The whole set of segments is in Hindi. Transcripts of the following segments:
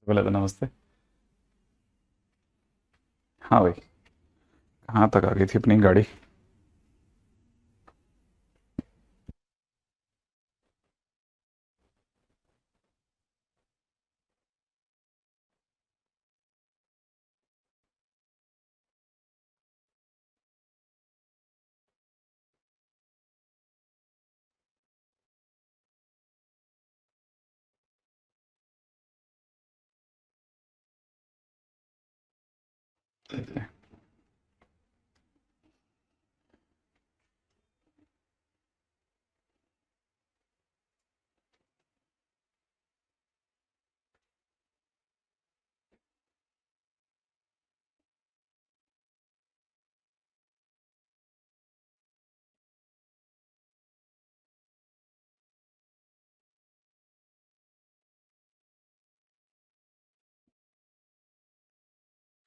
बोला था नमस्ते। हाँ भाई। कहाँ तक आ गई थी अपनी गाड़ी?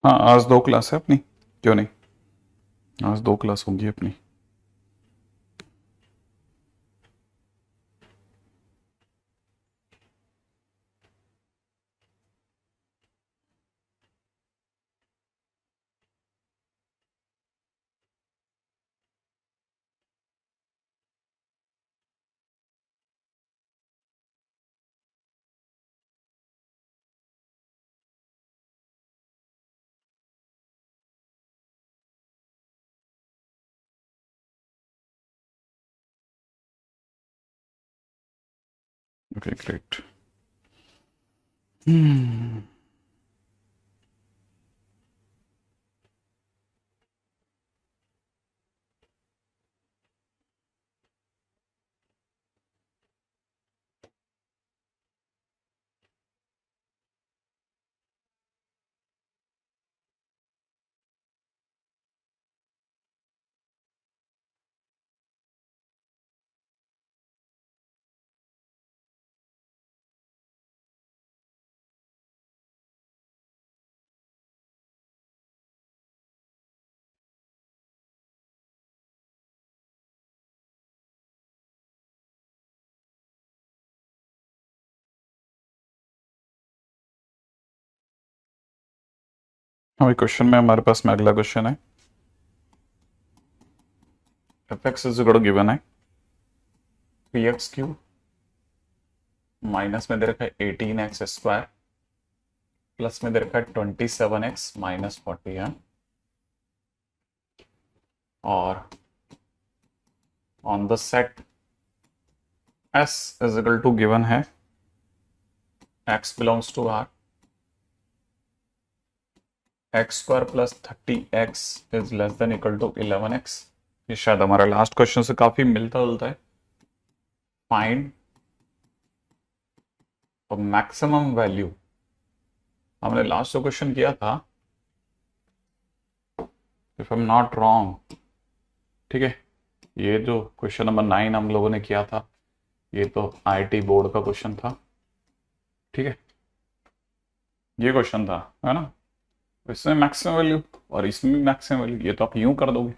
हाँ, आज दो क्लास है अपनी। क्यों नहीं? आज दो क्लास होंगी अपनी। Okay, great. हम्म। हमारे क्वेश्चन में हमारे पास में अगला क्वेश्चन है। F X is equal given है 3x³ माइनस में दे रखा है 18x² प्लस में दे रखा है 27x - 40 है। और on the set s is equal to given है x belongs to r, x² plus 30x is less than equal to 11x। ये शायद हमारा लास्ट क्वेश्चन से काफी मिलता जुलता है। Find maximum value. हमने लास्ट जो क्वेश्चन किया था, if I am not wrong, ठीक है, ये जो क्वेश्चन नंबर 9 हम लोगों ने किया था, ये तो आईआईटी बोर्ड का क्वेश्चन था। ठीक है, ये क्वेश्चन था, है ना? इसमें मैक्सिमम वैल्यू और इसमें भी मैक्सिमम वैल्यू, ये तो आप यूं कर दोगे,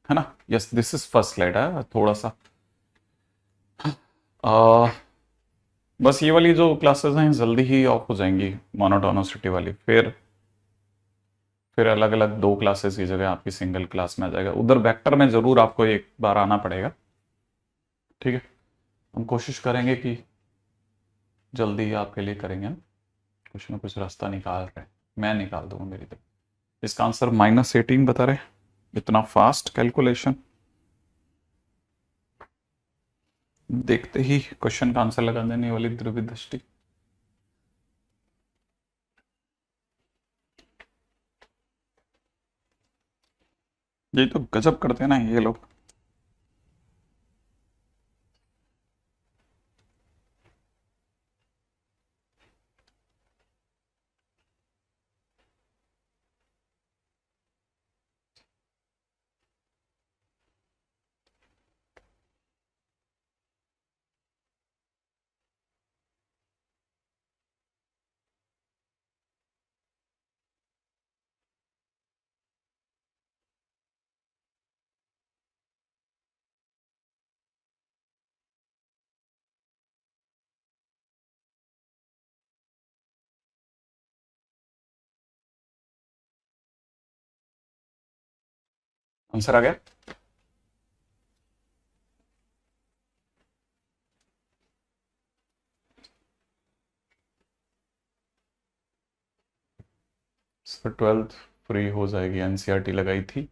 है ना? Yes, this is first slide है थोड़ा सा। आ, बस ये वाली जो क्लासेस हैं जल्दी ही ऑफ हो जाएंगी, मोनोटोनिसिटी वाली। फिर अलग अलग दो क्लासेस की जगह आपकी सिंगल क्लास में आ जाएगा। उधर वेक्टर में जरूर आपको एक बार आना पड़ेगा। ठीक है, हम कोशिश करेंगे कि जल्दी ही आपके लिए करेंगे, कुछ ना कुछ रास्ता निकाल रहे हैं। मैं निकाल दूंगा मेरी तरफ। इसका आंसर -18 बता रहे। इतना फास्ट कैलकुलेशन! देखते ही क्वेश्चन का आंसर लगा देने वाली ध्रुवी दृष्टि। ये तो गजब करते हैं ना ये लोग। आंसर आ गया। सर 12th फ्री हो जाएगी, एनसीईआरटी लगाई थी,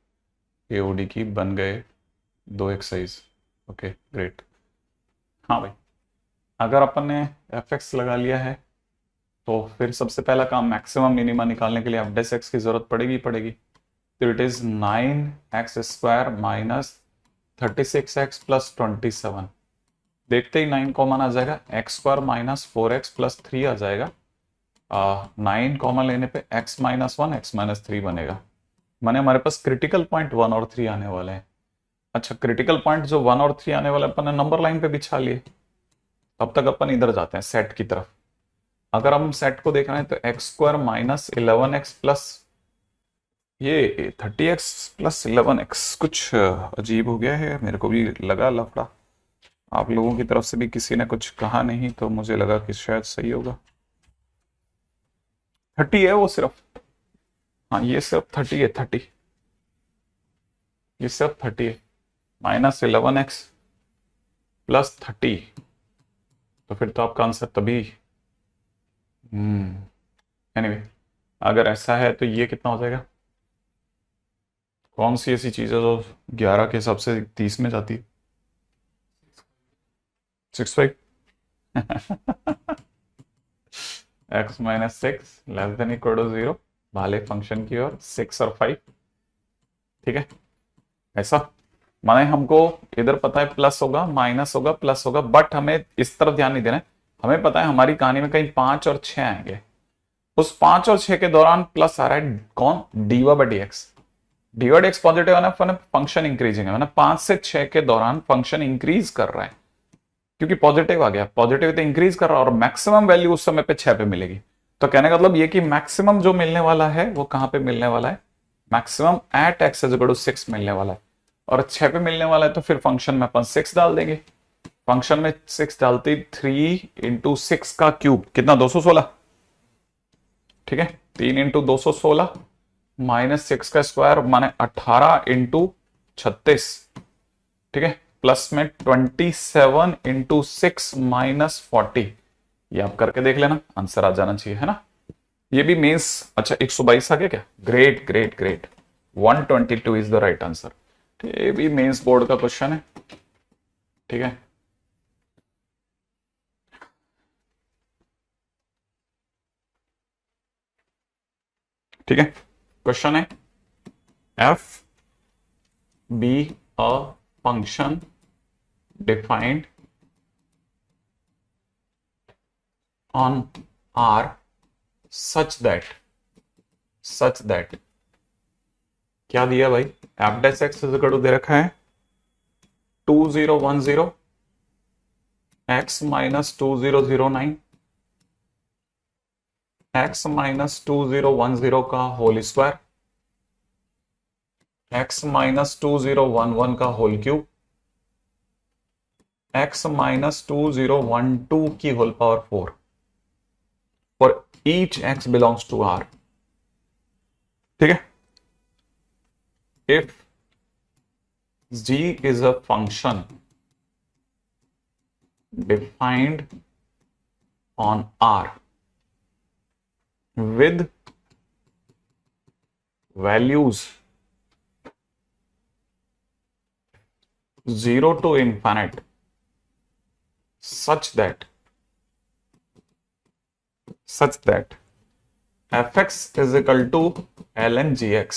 एओडी की, बन गए 2 एक्सरसाइज। Okay great. हाँ भाई, अगर अपन ने एफ एक्स लगा लिया है तो फिर सबसे पहला काम मैक्सिमम मिनिमा निकालने के लिए एफ डेस एक्स की जरूरत पड़ेगी पड़ेगी। तो it is 9x² minus 36x plus 27। देखते ही 9 कॉमन आ जाएगा, x² माइनस 4x प्लस 3 आ जाएगा। 9 कॉमन लेने पे x माइनस 1 x माइनस 3 बनेगा। माने हमारे पास क्रिटिकल पॉइंट 1 और 3 आने वाले हैं। अच्छा, क्रिटिकल पॉइंट जो 1 और 3 आने वाले अपन ने नंबर लाइन पे बिछा लिए। अब तक अपन इधर जाते हैं सेट की तरफ। अगर हम सेट को देख रहे हैं तो x² माइनस 11x प्लस ये 30x प्लस 11x कुछ अजीब हो गया है, मेरे को भी लगा लफड़ा। आप लोगों की तरफ से भी किसी ने कुछ कहा नहीं तो मुझे लगा कि शायद सही होगा। 30 है वो सिर्फ, हाँ ये सिर्फ 30 है, 30 ये सिर्फ 30 है। माइनस 11x प्लस 30, तो फिर तो आपका आंसर तभी। एनीवे, अगर ऐसा है तो ये कितना हो जाएगा? कौन सी ऐसी चीज है जो 11 के हिसाब से 30 में जाती है? 6/5। x minus 6 less than equal to 0, वाले फंक्शन की ओर 6 और 5। ठीक है, ऐसा माने हमको इधर पता है प्लस होगा माइनस होगा प्लस होगा, बट हमें इस तरफ ध्यान नहीं देना है। हमें पता है हमारी कहानी में कहीं 5 और 6 आएंगे, उस 5 और 6 के दौरान प्लस आ रहा है कौन? dy/dx। dy/dx पॉजिटिव है ना, फंक्शन इंक्रीजिंग है ना, 5 से 6 के दौरान फंक्शन इंक्रीज कर रहा है क्योंकि पॉजिटिव आ गया। पॉजिटिव तो इंक्रीज कर रहा है और मैक्सिमम वैल्यू उस समय पे 6 पे मिलेगी। तो कहने का मतलब ये कि मैक्सिमम जो मिलने वाला है वो कहां पे मिलने वाला है? मैक्सिमम एट x = 6 मिलने वाला है, और 6 पे मिलने वाला है तो फिर फंक्शन में अपन 6 डाल देंगे। फंक्शन में 6 डालते 3 इंटू 6 का क्यूब कितना? 216। ठीक है, 3 इंटू 216 माइनस 6 का स्क्वायर माने 18 इंटू 36। ठीक है, प्लस में 27 इंटू 6 माइनस 40। ये आप करके देख लेना, आंसर आ जाना चाहिए, है ना? ये भी मीन्स अच्छा 122 आ गया क्या? Great great great, 122 is the right answer. ये भी मेंस बोर्ड का क्वेश्चन है। ठीक है, ठीक है, क्वेश्चन है f be a function defined on R such that क्या दिया भाई? एफ डैश एक्स दे रखा है 2010 x माइनस 2009 x माइनस 2010 का होल स्क्वायर, x माइनस 2011 का होल क्यूब, x माइनस 2012 की whole power 4 for each x belongs to R। ठीक है, if g is a function defined on R with values 0 to infinite such that fx is equal to ln gx,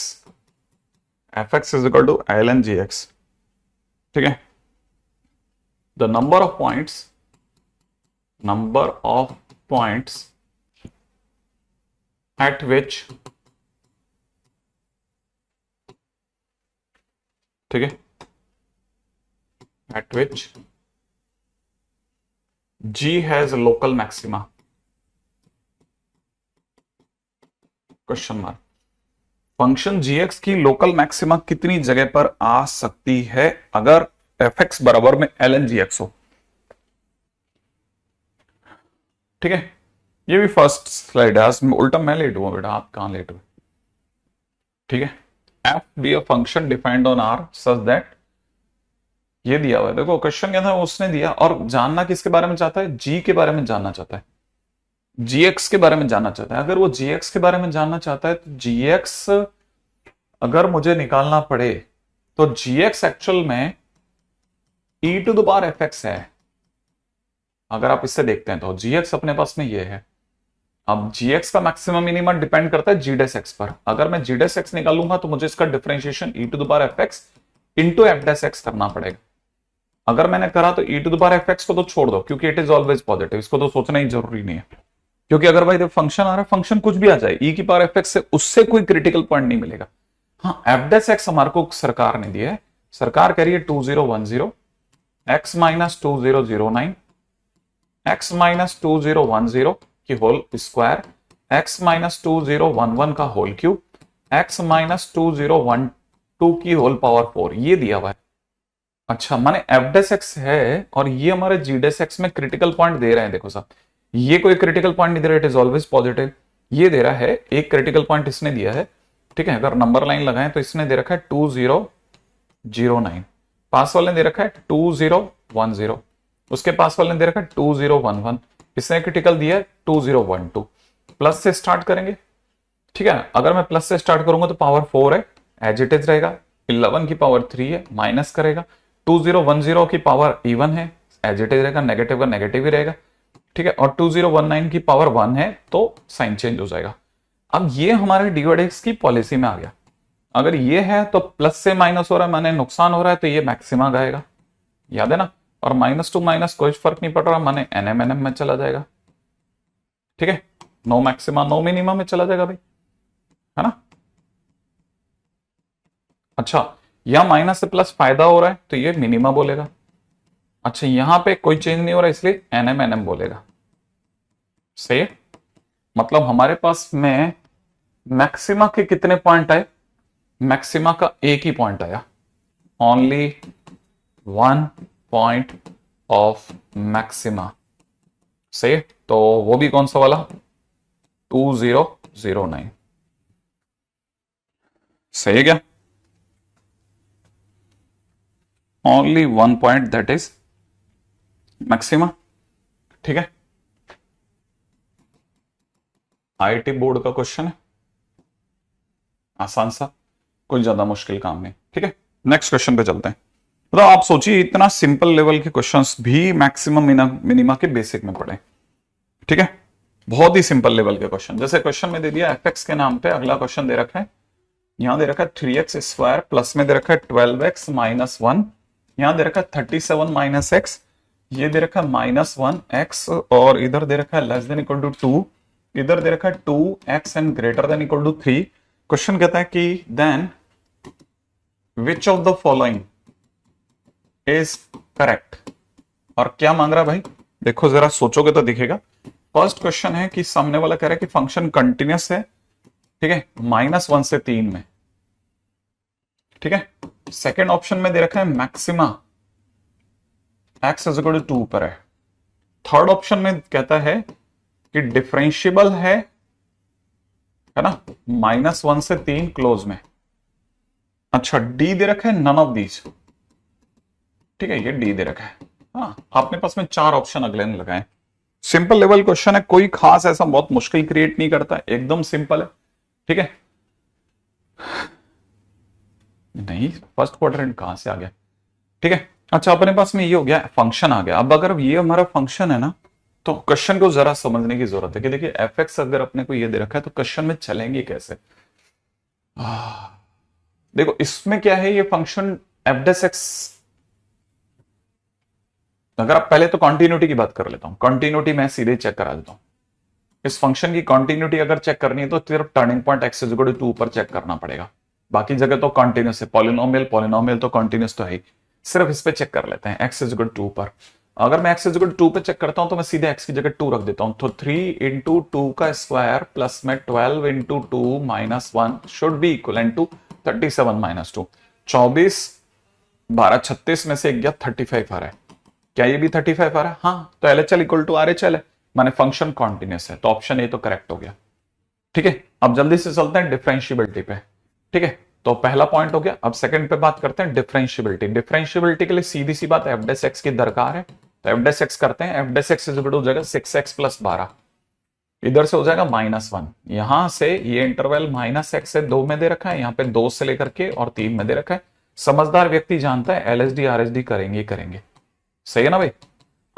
fx is equal to ln gx। ठीक है, the number of points at which, ठीक है, at which g has local maxima, question mark. Function gx की लोकल मैक्सिमा कितनी जगह पर आ सकती है अगर fx बराबर में ln gx हो? ठीक है, ये भी फर्स्ट स्लाइड है, आज उल्टा मैं लेट हुआ बेटा, आप कहां लेट हुए? ठीक है, f be a function defined on R such that, ये दिया हुआ है देखो क्वेश्चन क्या था उसने दिया, और जानना किसके बारे में चाहता है, जी के बारे में जानना चाहता है, जीएक्स के बारे में जानना चाहता है। अगर वो जीएक्स के बारे में जानना चाहता है तो जीएक्स अगर मुझे निकालना पड़े तो जीएक्स एक्चुअल में E to the power F X है। अगर आप इससे देखते हैं तो जीएक्स अपने पास में ये है। अब जीएक्स का मैक्सिमम मिनिमम डिपेंड करता है जीडेस एक्स पर। अगर मैं जीडेस एक्स निकालूंगा तो मुझे इसका differentiation e to the power F x into f dash x करना पड़ेगा। अगर मैंने करा तो e to the power F x को तो छोड़ दो क्योंकि इट इज ऑलवेज पॉजिटिव, इसको तो सोचना ही जरूरी नहीं है। क्योंकि अगर भाई फंक्शन आ रहा है, फंक्शन कुछ भी आ जाए ई की पावर एफ एक्स से उससे कोई क्रिटिकल पॉइंट नहीं मिलेगा। हाँ एफ डेस एक्स हमारे को सरकार ने दिया है, सरकार कह रही है 2010 एक्स माइनस 2009 एक्स माइनस 2010 की होल स्क्वायर एक्स माइनस 2011 का होल क्यूब एक्स माइनस 2012 की होल पावर 4, ये दिया हुआ है। अच्छा माने एफ डेस एक्स है और ये हमारे जी डेस एक्स में क्रिटिकल पॉइंट दे रहे हैं। देखो साहब ये कोई क्रिटिकल पॉइंट नहीं दे रहा, इट इज ऑलवेज पॉजिटिव। ये दे रहा है एक क्रिटिकल पॉइंट इसने दिया है, ठीक है। अगर नंबर लाइन लगाएं तो इसने दे रखा है 2009, पास वाले ने दे रखा है 2010, उसके पास वाले ने दे रखा है 2011, इसने क्रिटिकल दिया है 2012। प्लस से स्टार्ट करेंगे, ठीक है। अगर मैं प्लस से स्टार्ट करूंगा तो पावर 4 है, एज इट इज रहेगा। 11 की पावर 3 है, माइनस करेगा। 2010 की पावर इवन है, एज इट इज रहेगा, नेगेटिव का नेगेटिव ही रहेगा, ठीक है। और 2019 की पावर 1 है तो साइन चेंज हो जाएगा। अब ये हमारे डीवाइडेक्स की पॉलिसी में आ गया। अगर ये है तो प्लस से माइनस हो रहा है माने नुकसान हो रहा है तो ये मैक्सिमा गएगा, याद है ना। और माइनस टू माइनस कोई फर्क नहीं पड़ रहा माने एनएम एनएम में चला जाएगा, ठीक है। नो मैक्सिमा नो मिनिमम में चला जाएगा भाई, है ना। अच्छा यहां माइनस से प्लस फायदा हो रहा है तो ये मिनिमा बोलेगा। अच्छा यहां पे कोई चेंज नहीं हो रहा इसलिए एनएम एनएम बोलेगा। सही है, मतलब हमारे पास में मैक्सिमा के कितने पॉइंट आए, मैक्सिमा का एक ही पॉइंट आया, only one point of maxima. सही है, तो वो भी कौन सा वाला 2009। सही है क्या, only one point that is maxima, ठीक है। आईआईटी बोर्ड का क्वेश्चन है, आसान सा, कोई ज्यादा मुश्किल काम नहीं, ठीक है। नेक्स्ट क्वेश्चन पे चलते हैं। मतलब आप सोचिए इतना सिंपल लेवल के क्वेश्चंस भी मैक्सिमम मिनिमा के बेसिक में पढ़े, ठीक है। बहुत ही सिंपल लेवल के क्वेश्चन, जैसे क्वेश्चन में दे दिया एफ एक्स के नाम पे अगला क्वेश्चन दे रखा है, यहां दे रखा है 3x स्क्वायर प्लस में दे रखा है 12x माइनस 1, यहां दे रखा है 37 माइनस एक्स, ये दे रखा है माइनस 1x, और इधर दे रखा है लेस देन इक्वल टू 2, इधर दे रखा है 2x and greater than equal to 3। Question कहता है कि then which of the following is correct, और क्या मांग रहा है भाई, देखो जरा सोचोगे तो दिखेगा। फर्स्ट क्वेश्चन है कि सामने वाला कह रहा है कि फंक्शन कंटिन्यूस है, ठीक है, -1 से 3 में, ठीक है। सेकेंड ऑप्शन में दे रखा है maxima x is equal to 2 पर है। थर्ड ऑप्शन में कहता है कि डिफरेंशियबल है ना, -1 से 3 क्लोज में। अच्छा डी दे रखा है नन ऑफ दीज, ठीक है, ये डी दे रखा है। हाँ अपने पास में 4 ऑप्शन अगले ने लगाए। सिंपल लेवल क्वेश्चन है, कोई खास ऐसा बहुत मुश्किल क्रिएट नहीं करता, एकदम सिंपल है, ठीक है। नहीं फर्स्ट क्वाड्रेंट कहां से आ गया, ठीक है। अच्छा अपने पास में ये हो गया, फंक्शन आ गया। अब अगर ये हमारा फंक्शन है ना तो क्वेश्चन को जरा समझने की जरूरत है कि देखिए एफ एक्स अगर अपने को ये दे रखा है तो क्वेश्चन में चलेंगे कैसे। देखो इसमें क्या है, ये फंक्शन एफ डेस एक्स, अगर आप पहले तो कॉन्टिन्यूटी की बात कर लेता हूं, कॉन्टिन्यूटी मैं सीधे चेक करा देता हूं। इस फंक्शन की कॉन्टिन्यूटी अगर चेक करनी है तो सिर्फ turning point x is equal to 2 पर चेक करना पड़ेगा, बाकी जगह तो कॉन्टिन्यूस है। पॉलिनोमियल पॉलिनोमियल तो कॉन्टिन्यूस तो है, सिर्फ इस पे चेक कर लेते हैं एक्स इज इक्वल टू पर। अगर मैं एक्स इज इक्वल टू पे चेक करता हूं तो मैं सीधे एक्स की जगह 2 रख देता हूं, तो 3 इंटू 2 का स्क्वायर प्लस में 12 into 2 minus 1 should be equal to 37 minus 2। 24 12 36 में से एक गया 35 आ रहा है, क्या ये भी 35 आ रहा है, हाँ तो L H L equal to R H L है, माने फंक्शन कॉन्टिन्यूस है, तो ऑप्शन ए तो करेक्ट हो गया, ठीक है। अब जल्दी से चलते हैं डिफरेंशिएबिलिटी पे, ठीक है। तो पहला पॉइंट हो गया। अब सेकंड पे बात करते हैं डिफरेंशियबिलिटी। डिफरेंशियबिलिटी के लिए सीधी सी बात एफ डैश एक्स की दरकार है, तो एफ डैश एक्स करते हैं। एफ डैश एक्स हो जाएगा 6x प्लस 12, इधर से हो जाएगा -1। यहां से ये इंटरवल -x से 2 में दे रखा है, यहाँ पे 2 से लेकर के और 3 में दे रखा है। समझदार व्यक्ति जानता है एलएसडी आरएसडी करेंगे करेंगे, सही है ना भाई।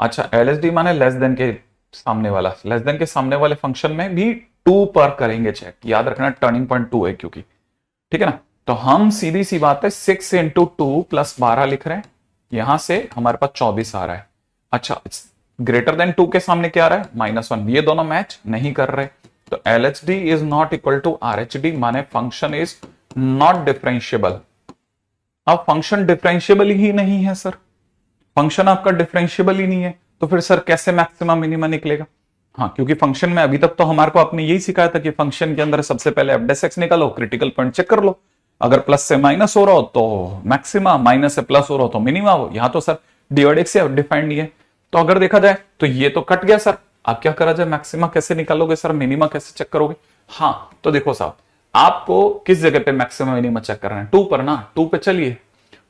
अच्छा, एलएसडी माने लेस देन के सामने वाला, लेस देन के सामने वाले फंक्शन में भी 2 पर करेंगे चेक, याद रखना टर्निंग पॉइंट 2 है क्योंकि, ठीक है ना। तो हम सीधी सी बात है 6 इंटू 2 प्लस 12 लिख रहे हैं, यहां से हमारे पास 24 आ रहा है। अच्छा, ग्रेटर देन 2 के सामने क्या आ रहा है -1, ये दोनों मैच नहीं कर रहे, तो LHD is not equal to RHD, माने फंक्शन इज नॉट डिफरेंशिएबल। अब फंक्शन डिफरेंशिएबल ही नहीं है सर, फंक्शन आपका डिफरेंशिएबल ही नहीं है, तो फिर सर कैसे मैक्सिमा मिनिमा निकलेगा। हाँ, क्योंकि फंक्शन में अभी तक तो हमारे को आपने यही सिखाया था कि फंक्शन के अंदर सबसे पहले एफ डैश एक्स निकालो, क्रिटिकल पॉइंट चेक कर लो, अगर प्लस से माइनस हो रहा हो तो मैक्सिमा, माइनस से प्लस हो रहा हो तो मिनिमा हो। यहां तो सर डिवाइड से डिफाइंड नहीं है, तो अगर देखा जाए तो ये तो कट गया सर। आप क्या करा जाए, मैक्सिमा कैसे निकालोगे सर, मिनिमा कैसे चेक करोगे। हाँ, तो देखो साहब, आपको किस जगह पे मैक्सिमा मिनिमा चेक करना है, 2 पर ना, 2 पे चलिए,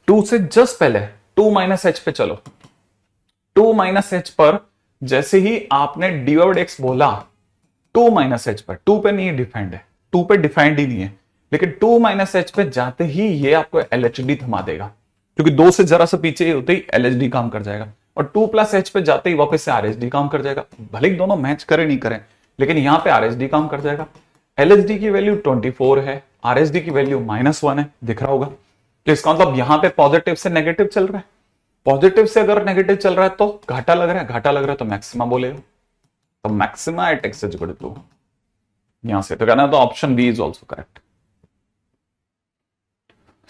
2 से जस्ट पहले 2 माइनस एच पे चलो। 2 माइनस एच पर जैसे ही आपने डिवाइड एक्स बोला, 2 माइनस एच पर, 2 पे नहीं डिफाइंड है, 2 पे डिफाइंड ही नहीं है, लेकिन 2 माइनस एच पे जाते ही ये आपको एलएचडी थमा देगा, क्योंकि 2 से जरा सा पीछे होते ही एलएचडी काम कर जाएगा, और 2 प्लस एच पे जाते ही वापस से आरएचडी काम कर जाएगा। भले ही दोनों मैच करें नहीं करें, लेकिन यहां पे आरएचडी काम कर जाएगा। एलएचडी की वैल्यू 24 है, आरएचडी की वैल्यू -1 है, दिख रहा होगा। तो इसका मतलब यहां पे पॉजिटिव से नेगेटिव चल रहा है, पॉजिटिव से अगर नेगेटिव चल रहा है तो घाटा लग रहा है, घाटा लग रहा है तो मैक्सिमा बोलेगा, तो maxima at x is equal to, यहां से तो कहना तो option B is also correct,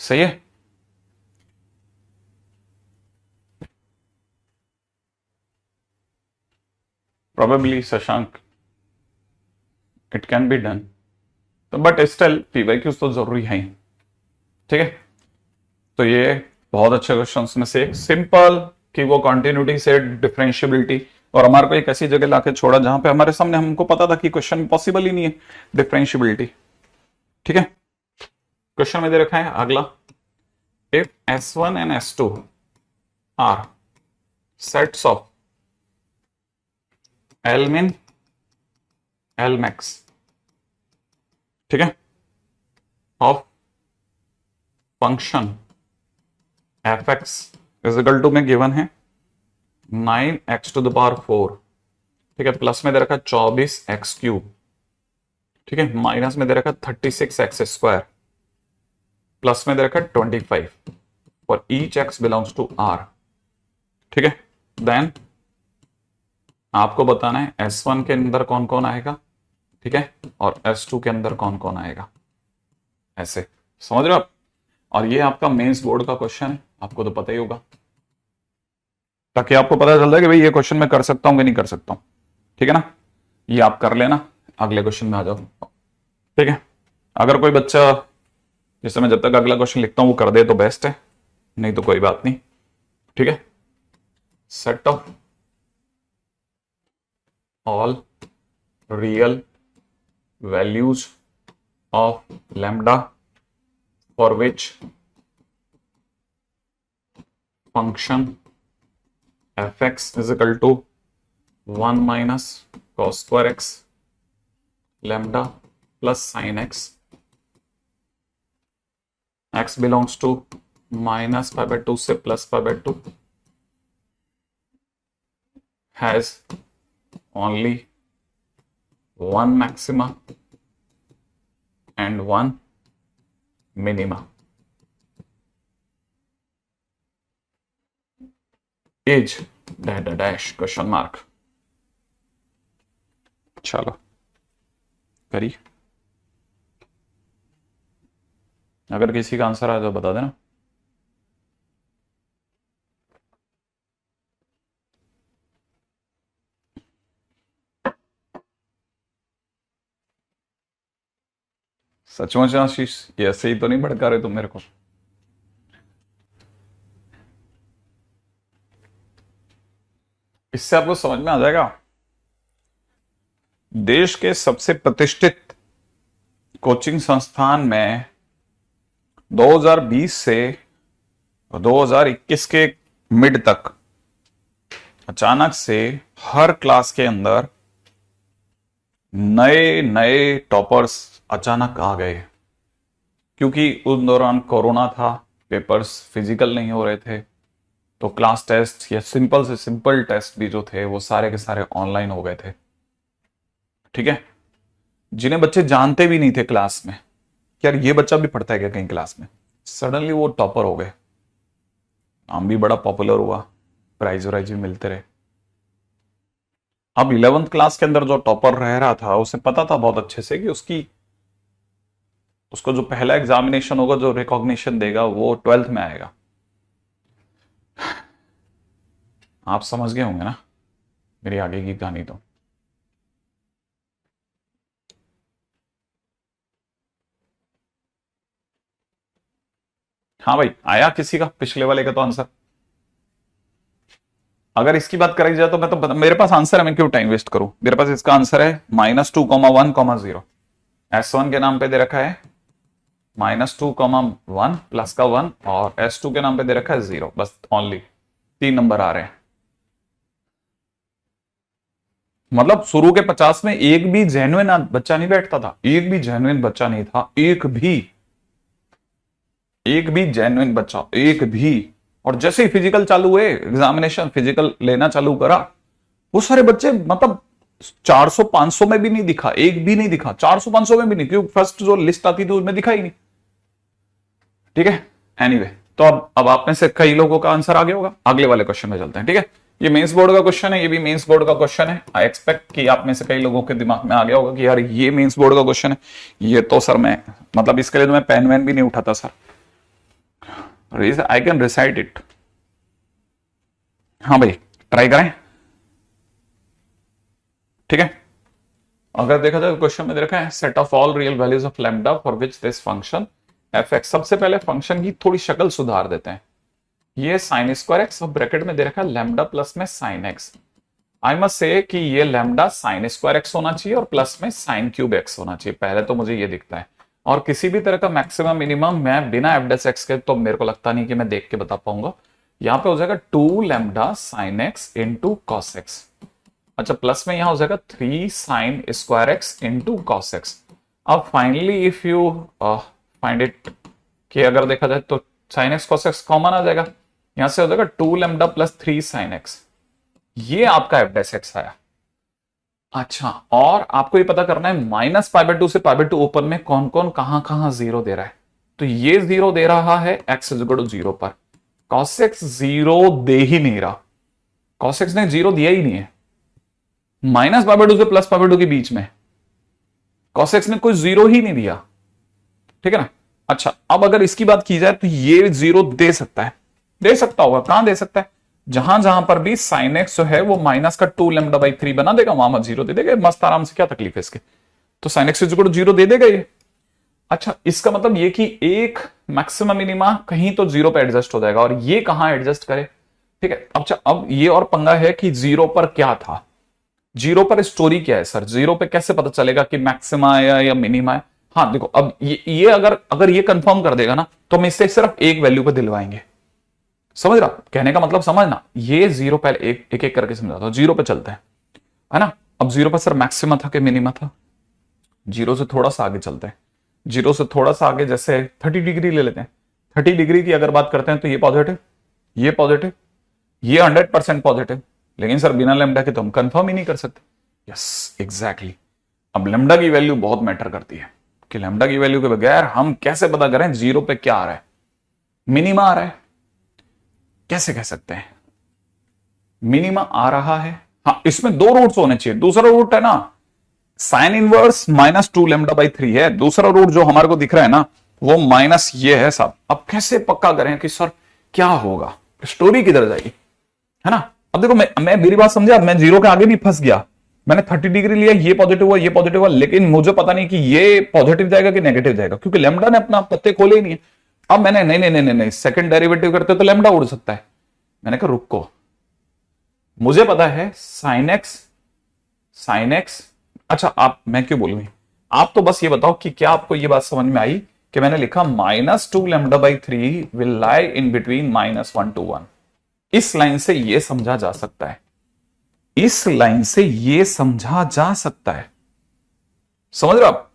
सही है। Probably Shashank, it can be done, तो बट स्टिल पीवाईक्यूज तो जरूरी है ही, ठीक है। तो ये बहुत अच्छे क्वेश्चंस में से एक, सिंपल कि वो कंटिन्यूटी से डिफरेंशियबिलिटी, और हमारे को एक ऐसी जगह लाके छोड़ा जहां पे हमारे सामने हमको पता था कि क्वेश्चन पॉसिबल ही नहीं है डिफरेंशियबिलिटी, ठीक है। क्वेश्चन में दे रखा है अगला, if S1 and S2 are sets of L min L max, ठीक है, of function fx is equal to में गिवन है 9x टू द पावर 4, ठीक है, प्लस में दे रखा 24x क्यूब, ठीक है, माइनस में दे रखा 36x स्क्वायर, प्लस में दे रखा 25 for each x belongs to r, ठीक है। देन आपको बताना है S1 के अंदर कौन कौन आएगा, ठीक है, और S2 के अंदर कौन कौन आएगा, ऐसे समझ रहे हो आप। और ये आपका मेंस बोर्ड का क्वेश्चन है, आपको तो पता ही होगा, ताकि आपको पता चल जाए कि भाई ये क्वेश्चन मैं कर सकता हूं कि नहीं कर सकता हूं, ठीक है ना। ये आप कर लेना, अगले क्वेश्चन में आ जाओ, ठीक है। अगर कोई बच्चा, जैसे मैं जब तक अगला क्वेश्चन लिखता हूं वो कर दे तो बेस्ट है, नहीं तो कोई बात नहीं, ठीक है। Set of all real values of lambda for which function fx is equal to 1 minus cos square x lambda plus sin x, x belongs to minus pi by 2 से plus pi by 2 has only one maxima and one minima. Is dash question mark. चलो करिए, अगर किसी का आंसर आए तो बता देना। सचमुच आशीष, ये ऐसे ही तो नहीं भड़का रहे तुम मेरे को। इससे आपको समझ में आ जाएगा, देश के सबसे प्रतिष्ठित कोचिंग संस्थान में 2020 से 2021 के मिड तक अचानक से हर क्लास के अंदर नए नए टॉपर्स अचानक आ गए, क्योंकि उस दौरान कोरोना था, पेपर्स फिजिकल नहीं हो रहे थे, तो क्लास टेस्ट या सिंपल से सिंपल टेस्ट भी जो थे वो सारे के सारे ऑनलाइन हो गए थे। ठीक है, जिन्हें बच्चे जानते भी नहीं थे क्लास में कि यार ये बच्चा भी पढ़ता है क्या कहीं क्लास में, सडनली वो टॉपर हो गए, नाम भी बड़ा पॉपुलर हुआ, प्राइज वाइज भी मिलते रहे। अब 11th क्लास के अंदर जो टॉपर रह रहा था उसे पता था बहुत अच्छे से कि उसको जो पहला एग्जामिनेशन होगा, जो रिकॉग्निशन देगा, वो 12th में आएगा। आप समझ गए होंगे ना मेरी आगे की कहानी। तो हाँ भाई, आया किसी का पिछले वाले का तो आंसर? अगर इसकी बात करी जाए तो मैं तो मेरे पास आंसर है, मैं क्यों टाइम वेस्ट करूं। मेरे पास इसका आंसर है -2,1,0। S1 के नाम पे दे रखा है -2,1 प्लस का 1, और S2 के नाम पे दे रखा है 0। बस ओनली 3 नंबर आ रहे हैं। मतलब शुरू के 50 में एक भी जेन्युइन बच्चा नहीं बैठता था, एक भी जेन्युइन बच्चा नहीं था, एक भी जेन्युइन बच्चा, एक भी। और जैसे ही फिजिकल चालू हुए, एग्जामिनेशन फिजिकल लेना चालू करा, वो सारे बच्चे मतलब 400-500 में भी नहीं दिखा, एक भी नहीं दिखा, 400-500 में भी नहीं, क्योंकि फर्स्ट जो लिस्ट आती थी उसमें दिखा ही नहीं। ठीक है, एनीवे, तो अब आप में से कई लोगों का आंसर आ गया होगा। अगले वाले क्वेश्चन में चलते हैं। ठीक है, ये मेंस बोर्ड का क्वेश्चन है, ये भी मेंस बोर्ड का क्वेश्चन है। आई एक्सपेक्ट कि आप में से कई लोगों के दिमाग में आ गया होगा कि यार ये मेंस बोर्ड का क्वेश्चन है, ये तो सर मैं मतलब इसके लिए तो मैं पेन वैन भी नहीं उठाता sir, I can recite it. हाँ भाई, ट्राई करें। ठीक है, अगर देखा जाए क्वेश्चन में दे रखा है set of all real values of lambda for which this function F x. सबसे पहले फंक्शन की थोड़ी शक्ल सुधार देते हैं। ये साइन स्क्वायर एक्स और ब्रैकेट में दे रखा है लैम्डा प्लस में sine x. I must say कि ये लैम्डा साइन स्क्वायर एक्स होना चाहिए और प्लस में साइन क्यूब एक्स होना चाहिए। पहले तो मुझे ये दिखता है, और किसी भी तरह का मैक्सिमम मिनिमम मैं बिना एफ डेस एक्स के तो मेरे को लगता नहीं कि मैं देख के बता पाऊंगा। यहां पे हो जाएगा 2 lambda sine x into cos x. अच्छा, प्लस में यहां हो जाएगा 3 sine square x into cos x. अब finally if you find it, कि अगर देखा जाए तो sine x cos x common आ जाएगा, यहां से हो जाएगा 2 लैम्डा प्लस 3 साइन एक्स। ये आपका एफ डेस एक्स आया। अच्छा, और आपको ये पता करना है -π/2 से π/2 ओपन में कौन कौन कहां जीरो दे रहा है। तो ये जीरो दे रहा है x = 0 पर, cos x जीरो दे ही नहीं रहा, cos x ने जीरो दिया ही नहीं है। -π/2 से +π/2 के बीच में cos x ने कोई जीरो ही नहीं दिया। ठीक है ना। अच्छा, अब अगर इसकी बात की जाए तो ये जीरो दे सकता है, दे सकता होगा, कहां दे सकता है, जहां जहां पर भी साइन एक्स जो है वो माइनस का 2 λ/3 बना देगा, वहां मत जीरो दे देगा, मस्त आराम से, क्या तकलीफ है इसके। तो साइन एक्स = 0 दे देगा ये। अच्छा, इसका मतलब ये कि एक मैक्सिमम मिनिमा कहीं तो 0 पे एडजस्ट हो जाएगा, और ये कहां एडजस्ट करे। ठीक है। अच्छा, अब ये और पंगा है कि 0 पर क्या था, 0 पर स्टोरी क्या है सर, 0 पे कैसे पता चलेगा कि मैक्सिमा है या मिनिमा है। हाँ देखो, अब ये अगर ये कंफर्म कर देगा ना, तो हम इससे सिर्फ एक वैल्यू पे दिलवाएंगे। समझ रहा, कहने का मतलब समझना, ये 0 पहले एक एक करके समझाता हूं। 0 पे चलते हैं, है ना। अब 0 पे सर मैक्सिमा था कि मिनिमा था। 0 से थोड़ा सा आगे चलते हैं, 0 से थोड़ा सा आगे, जैसे 30 डिग्री ले लेते हैं। 30 डिग्री की अगर बात करते हैं तो ये पॉजिटिव, ये पॉजिटिव, ये 100% पॉजिटिव, लेकिन सर बिना लैम्डा के तो हम कंफर्म ही नहीं कर सकते। Yes exactly. अब लैम्डा की वैल्यू बहुत मैटर करती है, कि लैम्डा की वैल्यू के बगैर हम कैसे पता करें 0 पे क्या आ रहा है, मिनिमा आ रहा है, कैसे कह सकते हैं मिनिमा आ रहा है। हाँ, इसमें 2 रूट्स होने चाहिए। दूसरा रूट है ना साइन इनवर्स -2 λ/3 है, दूसरा रूट जो हमारे को दिख रहा है ना वो माइनस ये है साहब। अब कैसे पक्का करें कि सर क्या होगा, स्टोरी किधर जाएगी, है ना। अब देखो, मैं मेरी बात समझा, मैं 0 के आगे नहीं फंस गया, मैंने 30 डिग्री लिया, ये पॉजिटिव हुआ, ये पॉजिटिव हुआ, लेकिन मुझे पता नहीं कि ये पॉजिटिव जाएगा कि नेगेटिव जाएगा, क्योंकि लैम्डा ने अपना पत्ते खोले ही नहीं है। अब मैंने नहीं सेकंड डेरिवेटिव करते तो लैम्डा उड़ सकता है। मैंने कहा रुको, मुझे पता है साइन एक्स। अच्छा, मैं क्यों बोलूं, आप तो बस ये बताओ कि क्या आपको ये बात समझ में आई कि मैंने लिखा -2 lambda by 3 will lie in between -1 to 1। इस लाइन से यह समझा जा सकता है, इस लाइन से यह समझा जा सकता है, समझ रहे हो आप?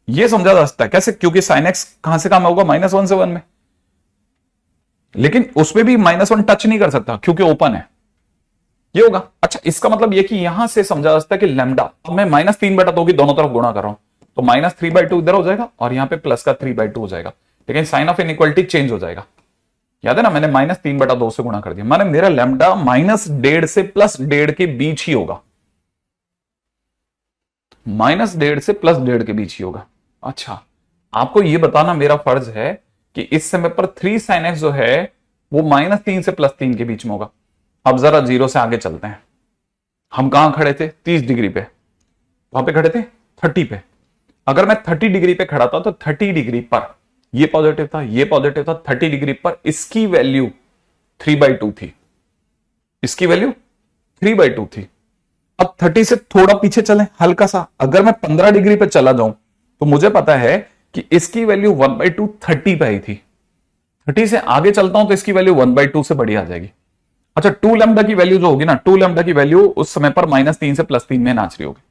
यह समझा जा सकता है कैसे? क्योंकि साइन एक्स कहां से कहां होगा? -1 से 1 में, लेकिन उसमें भी -1 टच नहीं कर सकता क्योंकि ओपन है, ये होगा। अच्छा, इसका मतलब यह कि यहां से समझा जा सकता है कि लैम्डा, अब मैं -3/2 की दोनों तरफ गुणा कर रहा हूं, तो -3/2 इधर हो जाएगा और यहां पे प्लस का 3/2 हो जाएगा, लेकिन साइन ऑफ इनइक्वालिटी चेंज हो जाएगा। याद है ना, मैंने -3/2 से गुणा कर दिया, माने मेरा लैम्डा -1.5 से +1.5 के बीच ही होगा, -1.5 से +1.5 के बीच ही होगा। अच्छा, आपको यह बताना मेरा फर्ज है कि इस समय पर 3 sin x जो है वो -3 से +3 के बीच में होगा। अब जरा 0 से आगे चलते हैं, हम कहां खड़े थे? 30 डिग्री पे, वहां पे खड़े थे 30 पे। अगर मैं 30 डिग्री पे खड़ा था तो 30 डिग्री पर ये पॉजिटिव था, ये पॉजिटिव था, 30 डिग्री पर इसकी वैल्यू 3/2 थी, इसकी वैल्यू 3/2 थी। अब 30 से थोड़ा पीछे चलें हल्का सा, अगर मैं 15 डिग्री पे चला जाऊं तो मुझे पता है कि इसकी वैल्यू 1/2 30 पे आई थी। 30 से आगे चलता हूं तो इसकी वैल्यू 1/2 से बड़ी आ जाएगी। अच्छा, 2 लैम्डा की वैल्यू जो होगी ना, 2 लैम्डा की वैल्यू उस समय पर -3 से +3 में नाच रही होगी।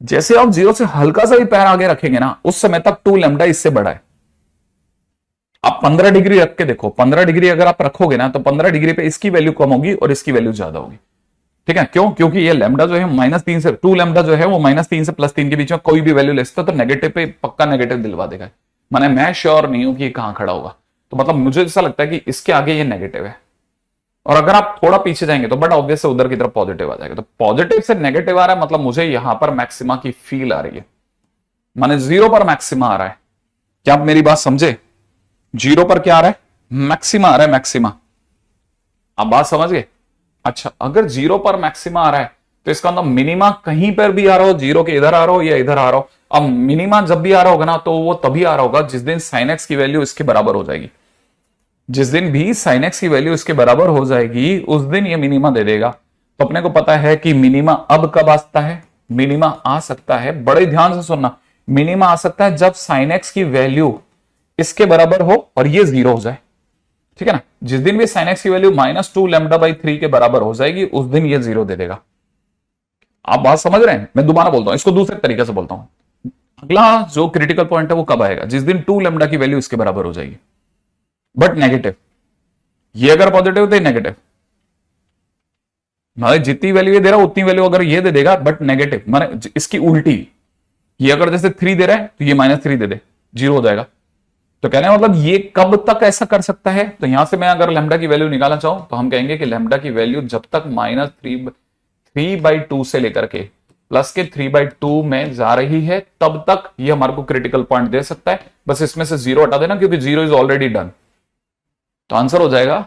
जैसे आप 0 से हल्का सा भी पैर आगे रखेंगे ना, उस समय तक 2 लैम्डा इससे बड़ा है। आप 15 डिग्री रख के देखो, 15 डिग्री अगर आप रखोगे ना तो 15 डिग्री पे इसकी वैल्यू कम होगी और इसकी वैल्यू ज्यादा होगी। ठीक है, क्यों? क्योंकि ये लैम्डा जो है -3 से 2 लैम्डा जो है वो -3 से +3 के बीच में कोई भी वैल्यू ले सकता है, तो नेगेटिव पे पक्का नेगेटिव दिलवा देगा। माने मैं श्योर नहीं हूं कि ये कहां खड़ा होगा, तो मतलब मुझे ऐसा लगता है कि इसके आगे ये नेगेटिव है, और अगर आप थोड़ा पीछे जाएंगे तो बट ऑब्वियस उधर की तरफ पॉजिटिव आ जाएगा। तो पॉजिटिव से नेगेटिव आ रहा है, मतलब मुझे यहां पर मैक्सिमा की फील आ रही है, माने 0 पर मैक्सिमा आ रहा है। क्या आप मेरी बात समझे? 0 पर क्या आ रहा है? मैक्सिमा आ रहा है, मैक्सिमा। आप बात समझ गए? अच्छा, अगर 0 पर मैक्सिमा आ रहा है तो इसका मतलब मिनिमा कहीं पर भी आ रहा हो, 0 के इधर आ रहा हो या इधर आ रहा हो। अब मिनिमा जब भी आ रहा होगा ना तो वो तभी आ रहा होगा जिस दिन साइन एक्स की वैल्यू इसके बराबर हो जाएगी। जिस दिन भी साइन एक्स की वैल्यू इसके बराबर हो जाएगी उस दिन ये मिनिमा दे देगा। तो अपने को पता है कि मिनिमा अब कब आता है? मिनिमा आ सकता है, बड़े ध्यान से सुनना, मिनिमा आ सकता है जब साइन एक्स की वैल्यू इसके बराबर हो और ये 0 हो जाए। ठीक है ना, जिस दिन भी साइन एक्स की वैल्यू -2 लैम्डा बाई 3 के बराबर हो जाएगी उस दिन ये 0 दे देगा। आप बात समझ रहे हैं? मैं दोबारा बोलता हूं, इसको दूसरे तरीके से बोलता हूं। अगला जो क्रिटिकल पॉइंट है वो कब आएगा? जिस दिन 2 लैम्डा की वैल्यू इसके बराबर हो जाएगी बट नेगेटिव। ये अगर पॉजिटिव तो नेगेटिव, माने जितनी वैल्यू ये दे रहा उतनी वैल्यू अगर ये दे देगा बट नेगेटिव, माने इसकी उल्टी। ये अगर जैसे 3 दे रहा है तो ये -3 दे दे, 0 हो जाएगा। तो कहने का मतलब ये कब तक ऐसा कर सकता है? तो यहां से मैं अगर लैम्डा की वैल्यू निकालना चाहूं तो हम कहेंगे कि लैम्डा की वैल्यू जब तक -3/2 से लेकर के प्लस के 3/2 में जा रही है तब तक ये हमारे को क्रिटिकल पॉइंट दे सकता है। बस इसमें से 0 हटा देना क्योंकि 0 इज ऑलरेडी डन। तो आंसर हो जाएगा,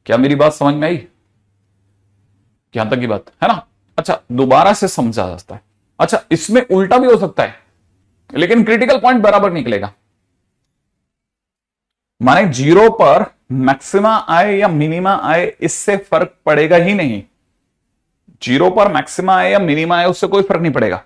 क्या मेरी बात समझ में आई? यहां तक की बात है ना? अच्छा, दोबारा से समझा जा सकता है। अच्छा, इसमें उल्टा भी हो सकता है लेकिन क्रिटिकल पॉइंट बराबर निकलेगा। माने 0 पर मैक्सिमा आए या मिनिमा आए इससे फर्क पड़ेगा ही नहीं। 0 पर मैक्सिमा आए या मिनिमा आए उससे कोई फर्क नहीं पड़ेगा।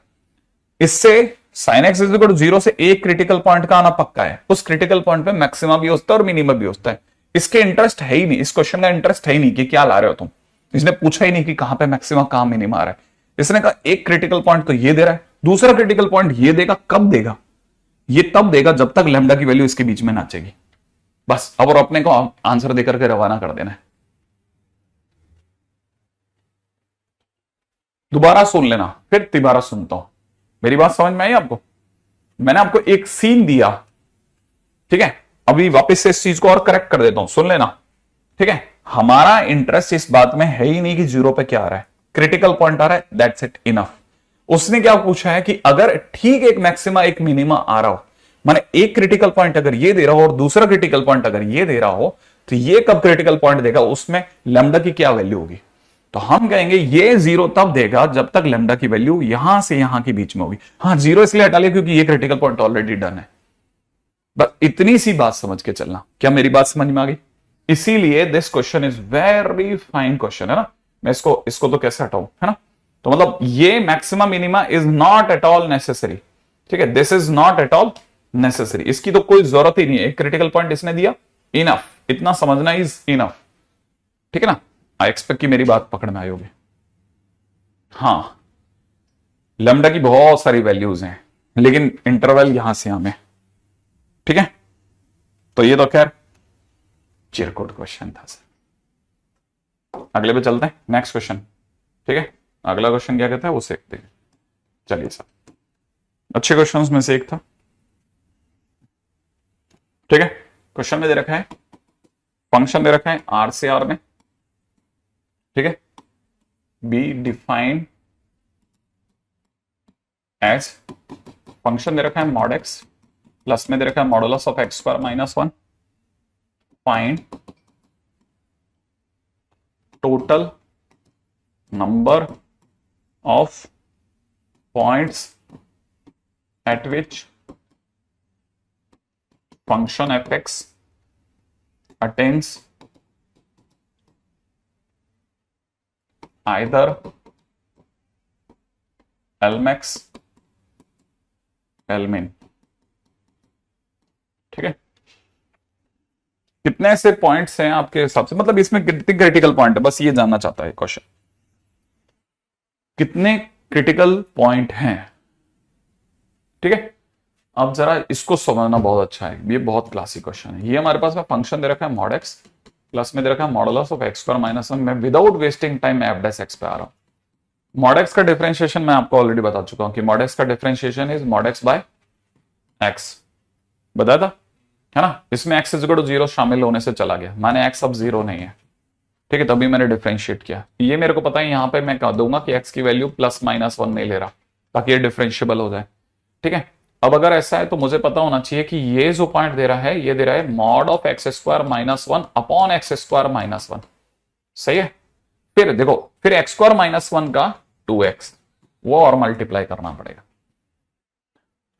इससे sine x is equal to 0 से एक क्रिटिकल पॉइंट का आना पक्का है। उस क्रिटिकल पॉइंट पे मैक्सिमा भी होता है और मिनिमा भी होता है। इसके इंटरेस्ट है ही नहीं, इस क्वेश्चन का इंटरेस्ट है ही नहीं कि क्या ला रहे हो तुम। इसने पूछा ही नहीं कि कहां पे मैक्सिमा कहां मिनिमा आ रहा है। इसने कहा एक क्रिटिकल पॉइंट तो ये दे रहा है, दूसरा क्रिटिकल पॉइंट ये देगा। कब देगा? ये तब देगा जब तक लैम्डा की वैल्यू इसके बीच में नाचेगी। बस अब और अपने को आंसर देकर के रवाना कर देना है। दोबारा सुन लेना, फिर तिबारा सुनता हूं। मेरी बात समझ में आई आपको? मैंने आपको एक सीन दिया, ठीक है? अभी वापस से इस चीज को और करेक्ट कर देता हूं, सुन लेना, ठीक है? हमारा इंटरेस्ट इस बात में है ही नहीं कि 0 पे क्या आ रहा है, क्रिटिकल पॉइंट आ रहा है, दैट्स इट, इनफ। उसने क्या पूछा है कि अगर ठीक एक मैक्सिमा एक मिनिमा आ रहा हो, माने एक क्रिटिकल पॉइंट अगर ये दे रहा हो और दूसरा क्रिटिकल पॉइंट अगर ये दे रहा हो, तो ये कब क्रिटिकल पॉइंट देगा, उसमें लैम्डा की क्या वैल्यू होगी? तो हम कहेंगे ये 0 तब देगा जब तक लैम्डा की वैल्यू यहां से यहां के बीच में होगी। हाँ, 0 इसलिए हटा लिया क्योंकि ये क्रिटिकल पॉइंट ऑलरेडी डन है। बस इतनी सी बात समझ के चलना। क्या मेरी बात समझ में आ गई? इसीलिए this question is very fine question, है ना? मैं इसको तो कैसे हटाऊं, है ना? तो मतलब ये maximum minima is not at all necessary. ठीक है, this is not at all necessary, इसकी तो कोई जरूरत ही नहीं है। एक क्रिटिकल पॉइंट इसने दिया, इनफ, इतना समझना इज इनफ, ठीक है ना। आई एक्सपेक्ट कि मेरी बात पकड़ में आई होगी। हाँ, लैम्डा की बहुत सारी वैल्यूज हैं, लेकिन इंटरवल यहां से हमें, ठीक है। तो ये तो खैर चिरकुट क्वेश्चन था सर। अगले पे चलते हैं, नेक्स्ट क्वेश्चन, ठीक है। अगला क्वेश्चन क्या कहता है वो देखते हैं। चलिए सर, अच्छे क्वेश्चंस में से एक था, ठीक है। क्वेश्चन में दे रखा है, फंक्शन दे रखा है आर से आर में, ठीक है, बी डिफाइंड एज, फंक्शन दे रखा है मॉड एक्स, प्लस में दे रखा है modulus of x square minus 1, find total number of points at which function fx attains either lmax lmin, ठीक है। कितने ऐसे पॉइंट्स हैं आपके हिसाब से, मतलब इसमें कितने क्रिटिकल पॉइंट है, बस ये जानना चाहता है क्वेश्चन, कितने क्रिटिकल पॉइंट हैं, ठीक है। अब जरा इसको समझना बहुत अच्छा है, ये बहुत क्लासिक क्वेश्चन है। ये हमारे पास में फंक्शन दे रखा है मॉड एक्स, प्लस में दे रखा है modulus of x square minus 1, मैं without wasting time F dash x पे आ रहा हूं। मॉड एक्स का डिफरेंशिएशन मैं आपको ऑलरेडी बता चुका हूं कि मॉड एक्स का differentiation is mod x by x, बताया था, है ना। इसमें एक्स इज इक्वल टू 0 शामिल होने से चला गया, माने एक्स अब 0 नहीं है, ठीक है, तभी मैंने डिफरेंशिएट किया। ये मेरे को पता है, यहां पे मैं कह दूंगा कि एक्स की वैल्यू प्लस माइनस 1 नहीं ले रहा, ताकि ये डिफरेंशिएबल हो जाए, ठीक है। अब अगर ऐसा है तो मुझे पता होना चाहिए कि ये जो पॉइंट दे रहा है, ये दे रहा है mod of x square minus 1 upon x square minus 1, सही है। फिर देखो, फिर एक्स स्क्वायर माइनस 1 का 2x, वो और मल्टीप्लाई करना पड़ेगा,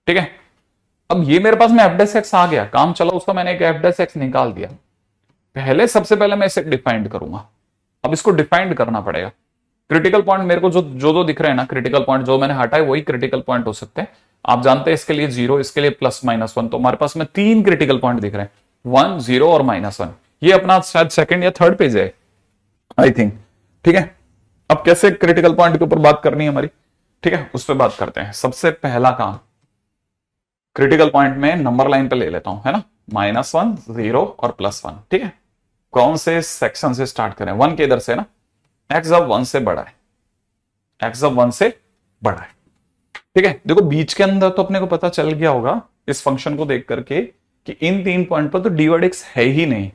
ठीक है। अब ये मेरे पास में एफ डैश एक्स आ गया, काम चला उसका, मैंने एक एफ डैश एक्स निकाल दिया। पहले सबसे पहले मैं इसे डिफाइंड करूंगा, अब इसको डिफाइंड करना पड़ेगा। क्रिटिकल पॉइंट मेरे को जो दिख रहे हैं ना, क्रिटिकल पॉइंट जो मैंने हटाए वही क्रिटिकल पॉइंट हो सकते हैं। आप जानते हैं इसके लिए 0, इसके लिए प्लस माइनस 1, तो हमारे पास में 3 क्रिटिकल पॉइंट दिख रहे हैं, 1, 0 और माइनस 1। ये अपना शायद सेकंड या थर्ड पेज है आई थिंक, ठीक है। अब कैसे क्रिटिकल पॉइंट के ऊपर बात करनी है हमारी, ठीक है, उस पर बात करते हैं। सबसे पहला काम, क्रिटिकल पॉइंट में नंबर लाइन पे ले लेता हूं, है ना, -1, 0 और +1, ठीक है। कौन से सेक्शन से स्टार्ट करें, 1 के इधर से ना, एक्स अब 1 से बड़ा है, एक्स अब 1 से बड़ा है, ठीक है। देखो बीच के अंदर तो अपने को पता चल गया होगा इस फंक्शन को देख करके कि इन 3 पॉइंट पर तो dy/dx है ही नहीं,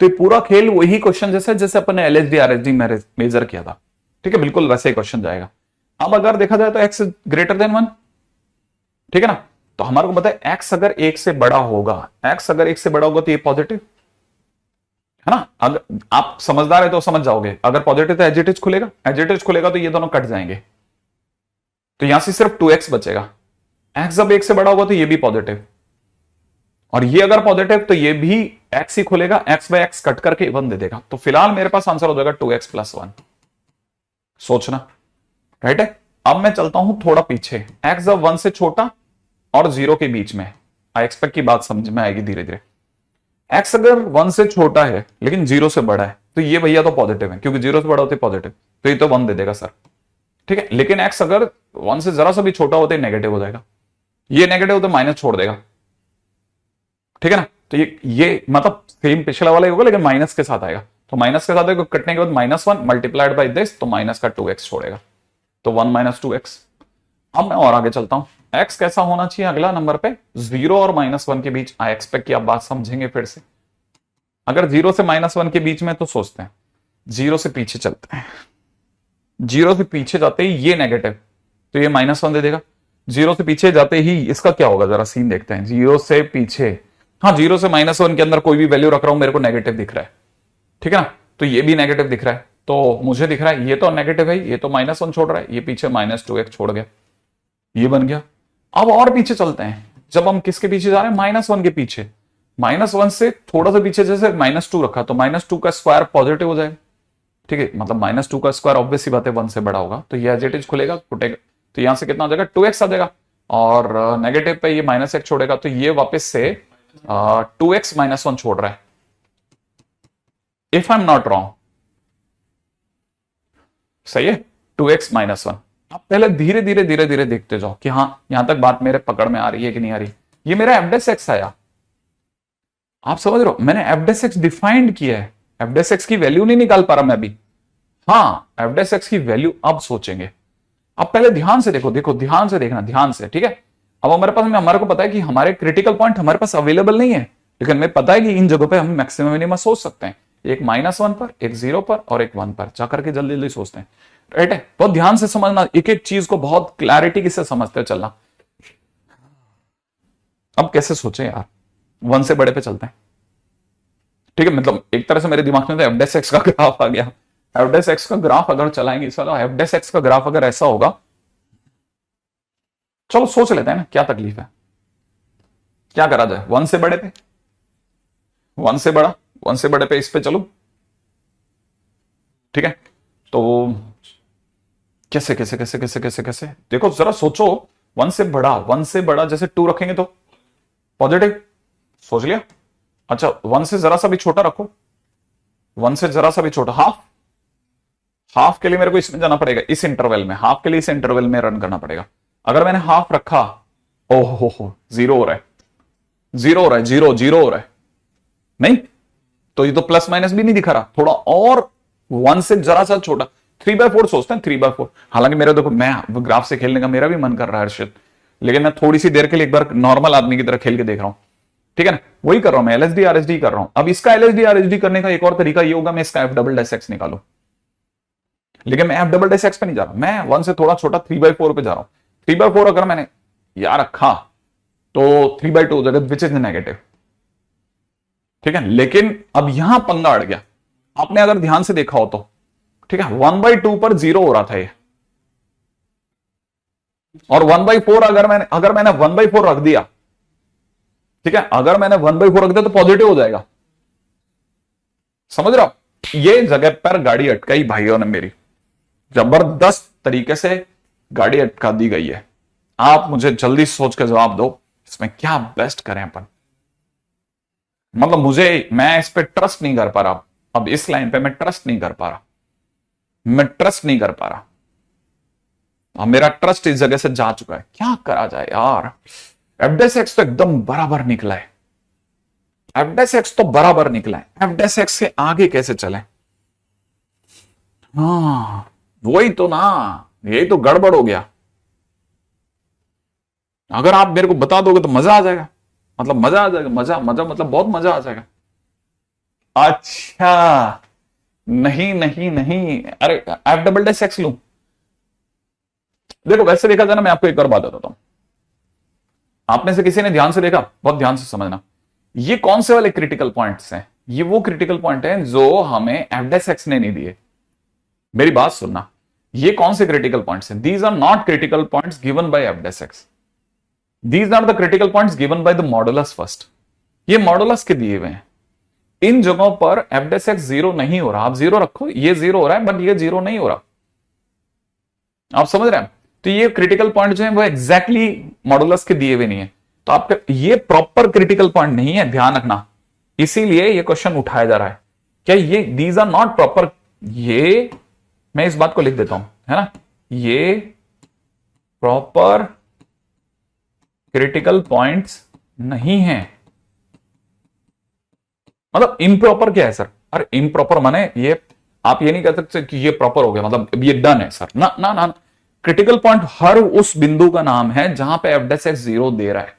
तो ये पूरा खेल वही क्वेश्चन जैसे अपन ने LHD RHD मेजर किया था, ठीक है, बिल्कुल वैसे ही क्वेश्चन जाएगा। अब अगर देखा जाए तो x ग्रेटर देन 1, ठीक है ना, तो हमारे को पता है x अगर 1 से बड़ा होगा, x अगर 1 से बड़ा होगा तो ये पॉजिटिव है ना। अगर आप समझदार है तो समझ जाओगे, अगर पॉजिटिव तो एडजेटिव खुलेगा, एडजेटिव खुलेगा तो ये दोनों कट जाएंगे, तो यहां से सिर्फ 2x बचेगा। x जब 1 से बड़ा होगा तो ये भी पॉजिटिव, और ये अगर पॉजिटिव तो ये भी x ही खुलेगा, x बाय x कट करके 1 दे देगा। तो फिलहाल मेरे पास आंसर हो जाएगा 2x + 1, सोचना, राइट है। अब मैं चलता हूं थोड़ा पीछे, x जब 1 से छोटा और 0 के बीच में, आई एक्सपेक्ट की बात समझ में आएगी धीरे धीरे। x अगर 1 से छोटा है लेकिन 0 से बड़ा है, तो ये भैया तो पॉजिटिव है, क्योंकि 0 से बड़ा होते पॉजिटिव, तो ये तो 1 दे देगा सर, ठीक है। लेकिन x अगर 1 से जरा सा भी छोटा होते नेगेटिव हो जाएगा, ये नेगेटिव होते माइनस छोड़ देगा, ठीक है ना। तो ये मतलब सेम पिछला वाला ही होगा लेकिन माइनस के साथ आएगा, तो माइनस के साथ आएगा, कटने के बाद -1 मल्टीप्लाइड बाय दिस, तो माइनस का 2x छोड़ेगा, तो 1 - 2x। अब मैं और आगे चलता हूं, x कैसा होना चाहिए अगला नंबर पे, 0 और -1 के बीच। आई एक्सपेक्ट कि आप बात समझेंगे फिर से। अगर 0 से -1 के बीच में तो सोचते हैं 0 से पीछे चलते हैं, 0 से पीछे जाते ही ये नेगेटिव, तो ये -1 दे देगा। 0 से पीछे जाते ही इसका क्या होगा, जरा सीन देखते हैं। 0 से पीछे, हाँ 0 से -1 के अंदर कोई भी वैल्यू रख रहा हूं, मेरे को नेगेटिव दिख रहा है, ठीक है ना, तो ये भी नेगेटिव दिख रहा है, तो मुझे दिख रहा है ये तो नेगेटिव है, ये तो -1 छोड़ रहा है, ये पीछे -2x छोड़ गया, ये बन गया। अब और पीछे चलते हैं, जब हम किसके पीछे जा रहे हैं, -1 के पीछे। -1 से थोड़ा सा पीछे जैसे -2 रखा, तो -2 का स्क्वायर पॉजिटिव हो जाएगा, ठीक है, मतलब -2 का स्क्वायर ऑब्वियस सी बात है 1 से बड़ा होगा, तो ये एज इट इज खुलेगा, फुटेगा, तो यहां से कितना हो जाएगा, 2x आ जाएगा। और नेगेटिव पे ये -x छोड़ेगा तो ये वापस से 2x - 1 छोड़ रहा है, if I am not wrong. सही है, 2x - 1। आप पहले धीरे धीरे धीरे धीरे देखते जाओ कि हाँ यहां तक बात मेरे पकड़ में आ रही है कि नहीं आ रही। ये मेरा f' आया, आप समझ रहे हो, मैंने f' डिफाइंड किया है, f' की वैल्यू नहीं निकाल पा रहा मैं अभी। हाँ, f' की वैल्यू अब सोचेंगे। अब पहले ध्यान से देखो, देखो ध्यान से देखना, ध्यान से, ठीक है। अब हमारे को पता है कि हमारे क्रिटिकल पॉइंट हमारे पास अवेलेबल नहीं है, लेकिन हमें पता है कि इन जगहों पे हम मैक्सिमम मिनिमम सोच सकते हैं, एक -1 पर, एक 0 पर और एक 1 पर जाकर के जल्दी जल्दी सोचते हैं। राइट है, बहुत ध्यान से समझना, एक एक चीज को बहुत क्लैरिटी से समझते चलना। अब कैसे सोचे यार, 1 से बड़े पे चलते हैं, ठीक है। मतलब एक तरह से मेरे दिमाग में तो f' का ग्राफ आ गया। f' का ग्राफ अगर चलाएंगे, चलो f' का ग्राफ अगर ऐसा होगा, चलो सोच लेते हैं ना, क्या तकलीफ है, क्या करा जाए। 1 से बड़े पे, 1 से बड़ा, 1 से बड़े पे इस पे चलो, ठीक है। तो कैसे कैसे कैसे कैसे कैसे कैसे देखो जरा सोचो, 1 से बड़ा, 1 से बड़ा जैसे 2 रखेंगे तो पॉजिटिव, सोच लिया। अच्छा 1 से जरा सा भी छोटा रखो, 1 से जरा सा भी छोटा, हाफ, हाफ के लिए मेरे को इसमें जाना पड़ेगा, इस इंटरवल में, हाफ के लिए इस इंटरवल में रन करना पड़ेगा। अगर मैंने हाफ रखा, ओहो हो, 0 हो रहा है, 0 हो रहा है, 0 0 हो रहा है, नहीं तो ये तो प्लस माइनस भी नहीं दिखा रहा, थोड़ा और 1 से जरा सा छोटा, 3/4 सोचते हैं, 3/4। हालांकि मेरा देखो, मैं ग्राफ से खेलने का मेरा भी मन कर रहा है हर्षित, लेकिन मैं थोड़ी सी देर के लिए एक बार नॉर्मल आदमी की तरह खेल के देख रहा हूं, ठीक है ना। वही कर रहा हूं मैं, LSD RSD कर रहा हूं। अब इसका LSD RSD करने का एक और तरीका ये होगा, मैं इसका f" निकालू, लेकिन मैं f" पे नहीं जा रहा, मैं 1 से थोड़ा छोटा 3/4 पे जा रहा हूं। 3/4 अगर मैंने यहां रखा तो 3/2 हो जाएगा, विच इज नेगेटिव, ठीक है। लेकिन अब यहां पंगा अड़ गया, आपने अगर ध्यान से देखा हो तो, ठीक है, 1/2 पर 0 हो रहा था ये, और 1/4 अगर मैंने 1/4 रख दिया, ठीक है, अगर मैंने 1/4 रख दिया तो पॉजिटिव हो जाएगा, समझ रहे हो। ये जगह पर गाड़ी अटकाई भाइयों ने मेरी, जबरदस्त तरीके से गाड़ी अटका दी गई है। आप मुझे जल्दी सोच के जवाब दो, इसमें क्या बेस्ट करें अपन। मतलब मैं इस पे ट्रस्ट नहीं कर पा रहा, अब इस लाइन पे मैं ट्रस्ट नहीं कर पा रहा, मैं ट्रस्ट नहीं कर पा रहा, अब मेरा ट्रस्ट इस जगह से जा चुका है, क्या करा जाए यार। f' तो एकदम बराबर निकला है, f' तो बराबर निकला है, f' से आगे कैसे चले। हाँ वही तो ना, यही तो गड़बड़ हो गया। अगर आप मेरे को बता दोगे तो मजा आ जाएगा, मतलब मजा आ जाएगा, मजा मजा मतलब बहुत मजा आ जाएगा। अच्छा नहीं नहीं नहीं, अरे f" लू, देखो वैसे देखा जाए ना, मैं आपको एक और बात बताता हूं, आपने से किसी ने ध्यान से देखा, बहुत ध्यान से समझना, ये कौन से वाले क्रिटिकल पॉइंट्स हैं, ये वो क्रिटिकल पॉइंट हैं जो हमें f' ने नहीं दिए। मेरी बात सुनना, ये कौन से क्रिटिकल पॉइंट्स हैं, these are not critical points given by f', these are the critical points given by the modulus first. ये मॉडुलस के दिए हुए हैं, इन जगहों पर f' 0 नहीं हो रहा, आप 0 रखो, ये 0 हो रहा है बट ये 0 नहीं हो रहा, आप समझ रहे हैं। तो ये क्रिटिकल पॉइंट जो है वो एग्जैक्टली मॉडुलस के दिए हुए नहीं है, तो आपका ये प्रॉपर क्रिटिकल पॉइंट नहीं है, ध्यान रखना, इसीलिए ये क्वेश्चन उठाया जा रहा है। क्या ये दीज आर नॉट प्रॉपर, ये मैं इस बात को लिख देता हूं, है ना, ये प्रॉपर क्रिटिकल पॉइंट्स नहीं है। मतलब इम्प्रॉपर क्या है सर, अरे इम्प्रॉपर माने ये, आप ये नहीं कह सकते कि ये प्रॉपर हो गया मतलब ये डन है सर, ना ना ना, क्रिटिकल पॉइंट हर उस बिंदु का नाम है जहां पे f' 0 दे रहा है।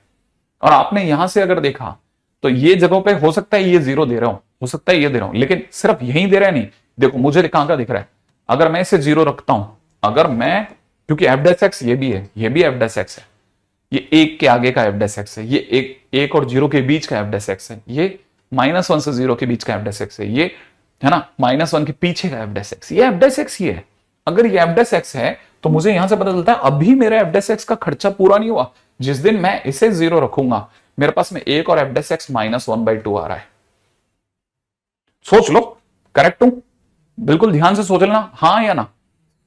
और आपने यहां से अगर देखा तो ये जगहों पे हो सकता है ये 0 दे रहा हूं, हो सकता है ये दे रहा हूं, लेकिन सिर्फ यही दे रहा है नहीं, देखो मुझे कहां का दिख रहा है, अगर मैं इसे 0 रखता हूं, अगर मैं, क्योंकि f' ये भी है, ये भी f' है, ये 1 के आगे का f' है, ये 1 और 0 के बीच का f' है, ये -1 से 0 के बीच का f' है, ये है ना -1 के पीछे का f', ये f' ये है। अगर ये f' है तो मुझे यहां से पता चलता है अभी मेरा f' का खर्चा पूरा नहीं हुआ, जिस दिन मैं इसे 0 रखूंगा मेरे पास में 1 और f' -1/2 आ रहा है। सोच लो, करेक्ट हूं, बिल्कुल ध्यान से सोच लेना, हाँ या ना,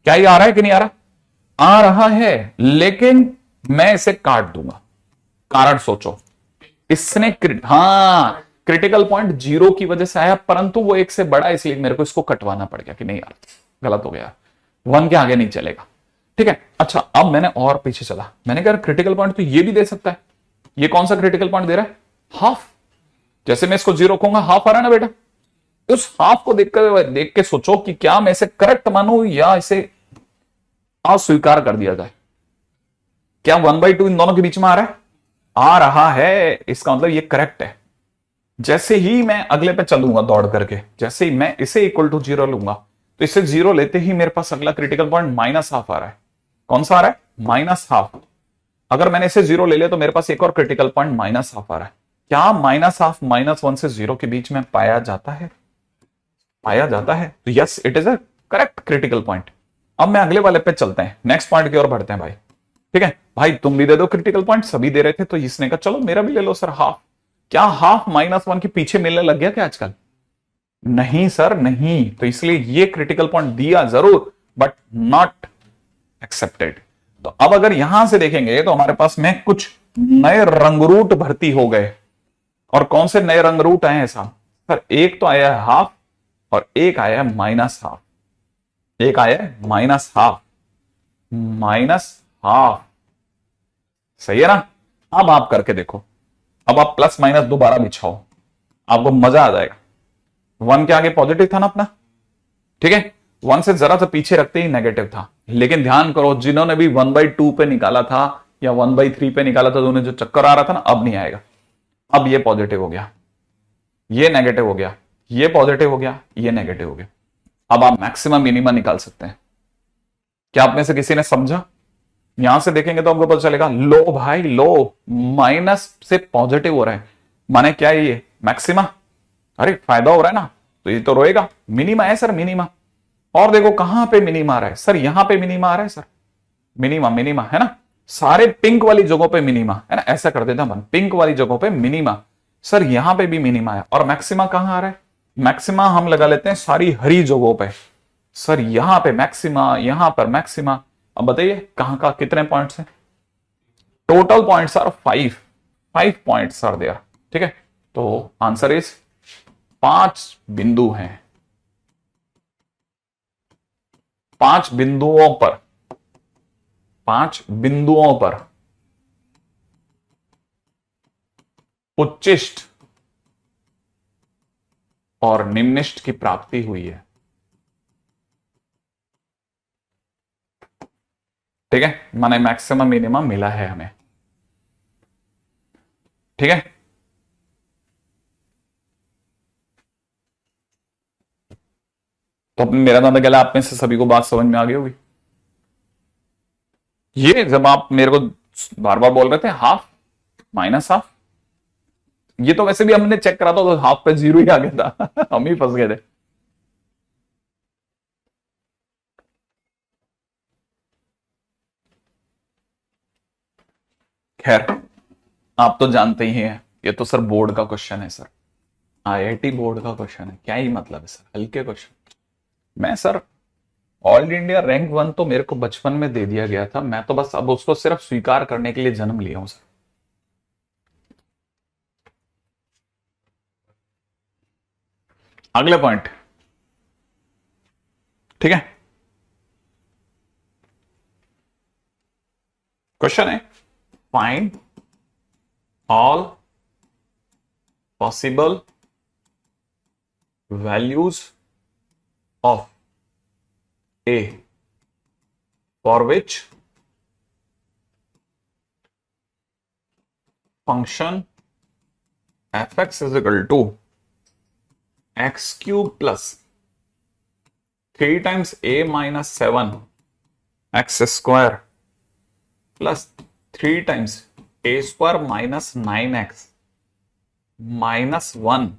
क्या ये आ रहा है कि नहीं आ रहा, आ रहा है, लेकिन मैं इसे काट दूंगा। कारण सोचो, इसने हाँ क्रिटिकल पॉइंट 0 की वजह से आया, परंतु वो 1 से बड़ा, इसलिए मेरे को इसको कटवाना पड़ गया कि नहीं यार गलत हो गया, 1 के आगे नहीं चलेगा। ठीक है, अच्छा अब मैंने और पीछे चला, मैंने कहा क्रिटिकल पॉइंट तो ये भी दे सकता है। ये कौन सा क्रिटिकल पॉइंट दे रहा है? हाफ। जैसे मैं इसको 0 रखूंगा, हाफ आ रहा है ना बेटा, उस हाफ को देख के सोचो कि क्या मैं इसे करेक्ट मानू या इसे अस्वीकार कर दिया जाए। क्या 1/2 इन दोनों के बीच में आ रहा है? आ रहा है, इसका मतलब ये करेक्ट है। जैसे ही मैं अगले पे चलूंगा दौड़ करके, जैसे ही मैं इसे इक्वल टू 0 लूंगा, तो इसे 0 लेते ही मेरे पास अगला क्रिटिकल पॉइंट -1/2 आ रहा है। कौन सा आ रहा है? -1/2। अगर मैंने इसे 0 ले लिया तो मेरे पास एक और क्रिटिकल पॉइंट -1/2 आ रहा है। क्या -1/2 -1 से 0 के बीच में पाया जाता है? पाया जाता है, तो yes it is a correct critical point. अब मैं अगले वाले पे चलते हैं, नेक्स्ट पॉइंट की ओर बढ़ते हैं भाई। ठीक है भाई, तुम भी दे दो क्रिटिकल पॉइंट, सभी दे रहे थे, तो इसने कहा चलो मेरा भी ले लो सर हाफ। क्या हाफ -1 के पीछे मिलने लग गया क्या आजकल? नहीं सर नहीं, तो इसलिए ये क्रिटिकल पॉइंट दिया जरूर बट नॉट एक्सेप्टेड। तो अब अगर यहां से देखेंगे तो हमारे पास में कुछ नए रंगरूट भर्ती हो गए। और कौन से नए रंगरूट आए हैं साहब? सर एक तो आया है हाफ और एक आया है -1/2। एक आया है -1/2, -1/2 सही है ना? अब आप करके देखो, अब आप प्लस माइनस दोबारा बिछाओ, आपको मजा आ जाएगा। 1 के आगे पॉजिटिव था ना अपना, ठीक है, 1 से जरा सा पीछे रखते ही नेगेटिव था। लेकिन ध्यान करो, जिन्होंने भी 1/2 पे निकाला था या 1/3 पे निकाला था, तो उन्हें जो चक्कर आ रहा था ना, अब नहीं आएगा। अब ये पॉजिटिव हो गया, ये नेगेटिव हो गया, ये पॉजिटिव हो गया, ये नेगेटिव हो गया। अब आप मैक्सिमम मिनिमम निकाल सकते हैं। क्या आप में से किसी ने समझा? यहां से देखेंगे तो हमको पता चलेगा, लो भाई लो, माइनस से पॉजिटिव हो रहा है, माने क्या है ये? मैक्सिमा। अरे फायदा हो रहा है ना, तो ये तो रोएगा। मिनिमा है सर, मिनिमा। और देखो कहां पे मिनिमा आ रहा है सर, यहां पे मिनिमा आ रहा है सर, मिनिमा मिनिमा है ना, सारे पिंक वाली जगहों पे मिनिमा है ना, ऐसा कर देता हम, पिंक वाली जगहों पे मिनिमा। सर यहां पे भी मिनिमा है, और मैक्सिमा कहां आ रहा है? मैक्सिमा हम लगा लेते हैं सारी हरी जगहों पे। सर यहां पे मैक्सिमा, यहां पर मैक्सिमा। अब बताइए कहां का कितने पॉइंट्स हैं? Total points are 5 points are there. ठीक है, तो आंसर इज 5 बिंदु हैं। 5 बिंदुओं पर, 5 बिंदुओं पर उच्चिष्ट और निम्निष्ट की प्राप्ति हुई है। ठीक है, माने मैक्सिमम मिनिमम मिला है हमें। ठीक है, तो अपने मेरा नाम क्या, आप में से सभी को बात समझ में आ गई होगी। ये जब आप मेरे को बार बार बोल रहे थे हाफ -1/2, ये तो वैसे भी हमने चेक करा था तो हाफ पे 0 ही आ गया था हम ही फंस गए थे। खैर आप तो जानते ही हैं, ये तो सर बोर्ड का क्वेश्चन है सर, आईआईटी बोर्ड का क्वेश्चन है, क्या ही मतलब है सर, हल्के क्वेश्चन। मैं सर ऑल इंडिया रैंक 1 तो मेरे को बचपन में दे दिया गया था, मैं तो बस अब उसको सिर्फ स्वीकार करने के लिए जन्म लिया हूं सर। अगले पॉइंट, ठीक है, क्वेश्चन है find all possible values of a for which function fx is equal to x cube plus 3 times a minus 7 x square plus 3 times a square minus 9x minus 1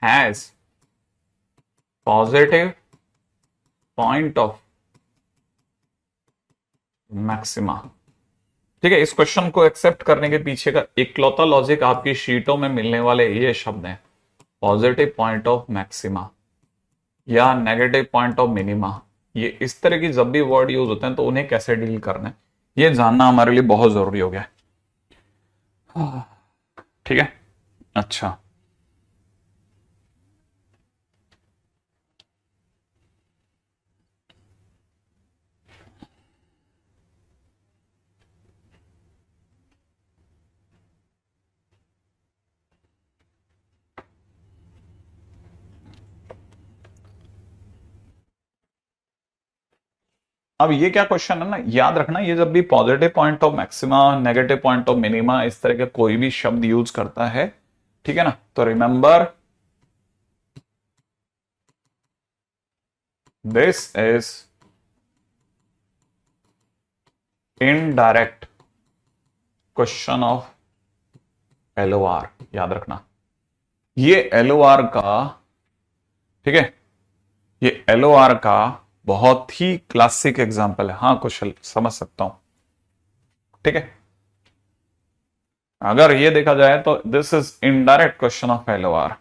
has positive point of maxima. ठीक है, इस क्वेश्चन को एक्सेप्ट करने के पीछे का इकलौता लॉजिक आपकी शीटों में मिलने वाले ये शब्द हैं, पॉजिटिव पॉइंट ऑफ मैक्सिमा या नेगेटिव पॉइंट ऑफ मिनिमा। ये इस तरह की जब भी वर्ड यूज होते हैं तो उन्हें कैसे डील करना है, ये जानना हमारे लिए बहुत जरूरी हो गया है। ठीक है, अच्छा अब ये क्या क्वेश्चन है ना, याद रखना, ये जब भी positive point of maxima, negative point of minima, इस तरह के कोई भी शब्द यूज करता है, ठीक है ना, तो remember this is indirect question of LOR. याद रखना, ये एलओआर का, ठीक है, ये एलओआर का बहुत ही क्लासिक एग्जांपल है। हाँ कुशल, समझ सकता हूं, ठीक है। अगर ये देखा जाए तो this is indirect question of LOR.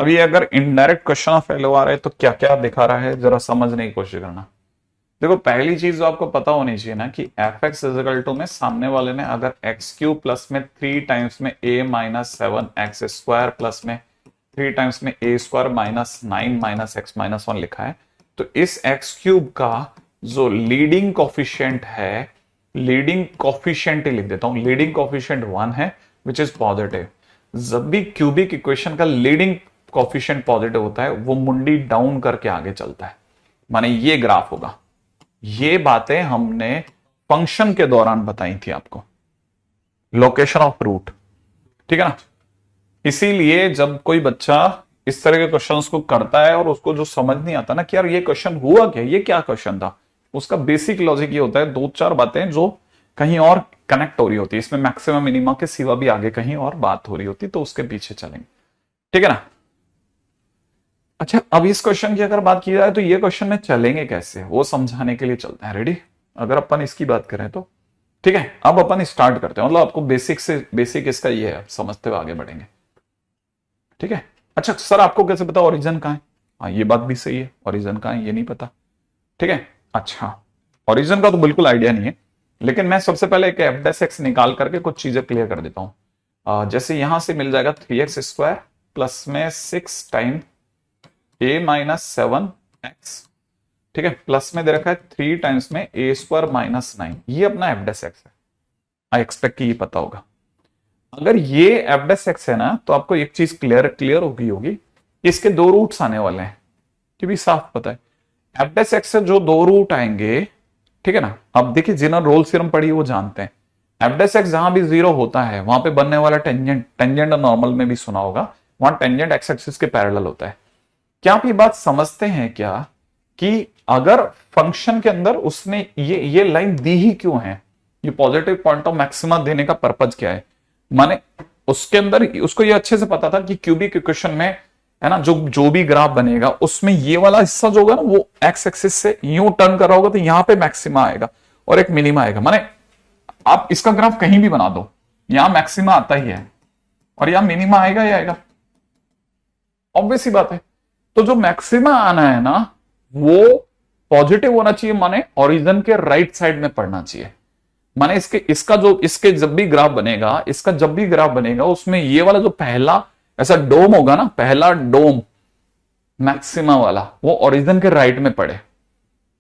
अब ये अगर इनडायरेक्ट क्वेश्चन ऑफ एलओआर है तो क्या क्या दिखा रहा है, जरा समझने की कोशिश करना। देखो पहली चीज जो आपको पता होनी चाहिए ना, कि एफ एक्स इजिकल टू में सामने वाले ने अगर एक्स क्यूब प्लस में 3 टाइम्स में a minus 7 x square plus में 3 टाइम्स में a square minus 9 minus x minus 1 लिखा है, तो इस एक्स क्यूब का जो लीडिंग कॉफिशिएंट है, लीडिंग कॉफिशिएंट ही लिख देता हूं, लीडिंग कॉफिशिएंट 1 है विच इज पॉजिटिव। जब भी क्यूबिक इक्वेशन का लीडिंग कॉफिशिएंट पॉजिटिव होता है, वो मुंडी डाउन करके आगे चलता है, माने ये ग्राफ होगा। ये बातें हमने फंक्शन के दौरान बताई थी आपको, लोकेशन ऑफ रूट, ठीक है ना। इसीलिए जब कोई बच्चा इस तरह के क्वेश्चंस को करता है और उसको जो समझ नहीं आता ना कि यार ये क्वेश्चन हुआ क्या, ये क्या क्वेश्चन था, उसका बेसिक लॉजिक ये होता है, दो चार बातें जो कहीं और कनेक्ट हो रही होती है, इसमें मैक्सिमम मिनिमा के सिवा भी आगे कहीं और बात हो रही होती, तो उसके पीछे चलेंगे, ठीक है ना। अच्छा, अब इस क्वेश्चन की अगर बात की जाए तो ये क्वेश्चन में चलेंगे कैसे, वो समझाने के लिए चलते हैं। रेडी? अगर अपन इसकी बात करें तो ठीक है, अब अपन स्टार्ट करते हैं, मतलब आपको बेसिक से बेसिक इसका ये है, समझते हुए आगे बढ़ेंगे, ठीक है। अच्छा सर, आपको कैसे पता ओरिजिन कहां है? हाँ ये बात भी सही है, ओरिजिन कहां है ये नहीं पता, ठीक है। अच्छा, ओरिजिन का तो बिल्कुल आइडिया नहीं है, लेकिन मैं सबसे पहले एक एफ डैश एक्स निकाल करके कुछ चीजें क्लियर कर देता हूं। जैसे यहां से मिल जाएगा 3x स्क्वायर प्लस में 6 टाइम ए माइनस 7 एक्स, ठीक है, प्लस में दे रखा है 3 टाइम्स में ए स्क्वायर माइनस 9, ये अपना एफ डैश एक्स है। आई एक्सपेक्ट कि ये पता होगा। अगर ये एफ डैश एक्स है ना, तो आपको एक चीज क्लियर होगी, इसके दो रूट्स आने वाले हैं, कि भी साफ पता है। एफ डैश एक्स से जो दो रूट आएंगे, ठीक है ना, अब देखिए जिन्होंने रोल्स थ्योरम पढ़ी वो जानते हैं, एफ डैश एक्स जहां भी 0 होता है वहां पे बनने वाला टेंजेंट, टेंजेंट नॉर्मल में भी सुना होगा, वहां टेंजेंट एक्स एक्सिस के पैरेलल होता है। क्या आप ये बात समझते हैं क्या, कि अगर फंक्शन के अंदर उसने ये लाइन दी ही क्यों है, ये पॉजिटिव पॉइंट ऑफ मैक्सिमा देने का पर्पज क्या है, माने उसके अंदर उसको ये अच्छे से पता था कि क्यूबिक इक्वेशन में है ना, जो भी ग्राफ बनेगा उसमें ये वाला हिस्सा जो होगा ना, वो एक्स एक्सिस से यूं टर्न कर रहा होगा, तो यहां पे मैक्सिमा आएगा और एक मिनिमा आएगा। माने आप इसका ग्राफ कहीं भी बना दो, यहां मैक्सिमा आता ही है और यहां मिनिमा आएगा ही आएगा, ऑब्वियस ही बात है। तो जो मैक्सिमा आना है ना, वो पॉजिटिव होना चाहिए, माने ओरिजिन के राइट साइड में पड़ना चाहिए। माने इसका जो इसके जब भी ग्राफ बनेगा, इसका जब भी ग्राफ बनेगा, उसमें ये वाला जो पहला ऐसा डोम होगा ना, पहला डोम मैक्सिमा वाला, वो ओरिजिन के राइट में पड़े,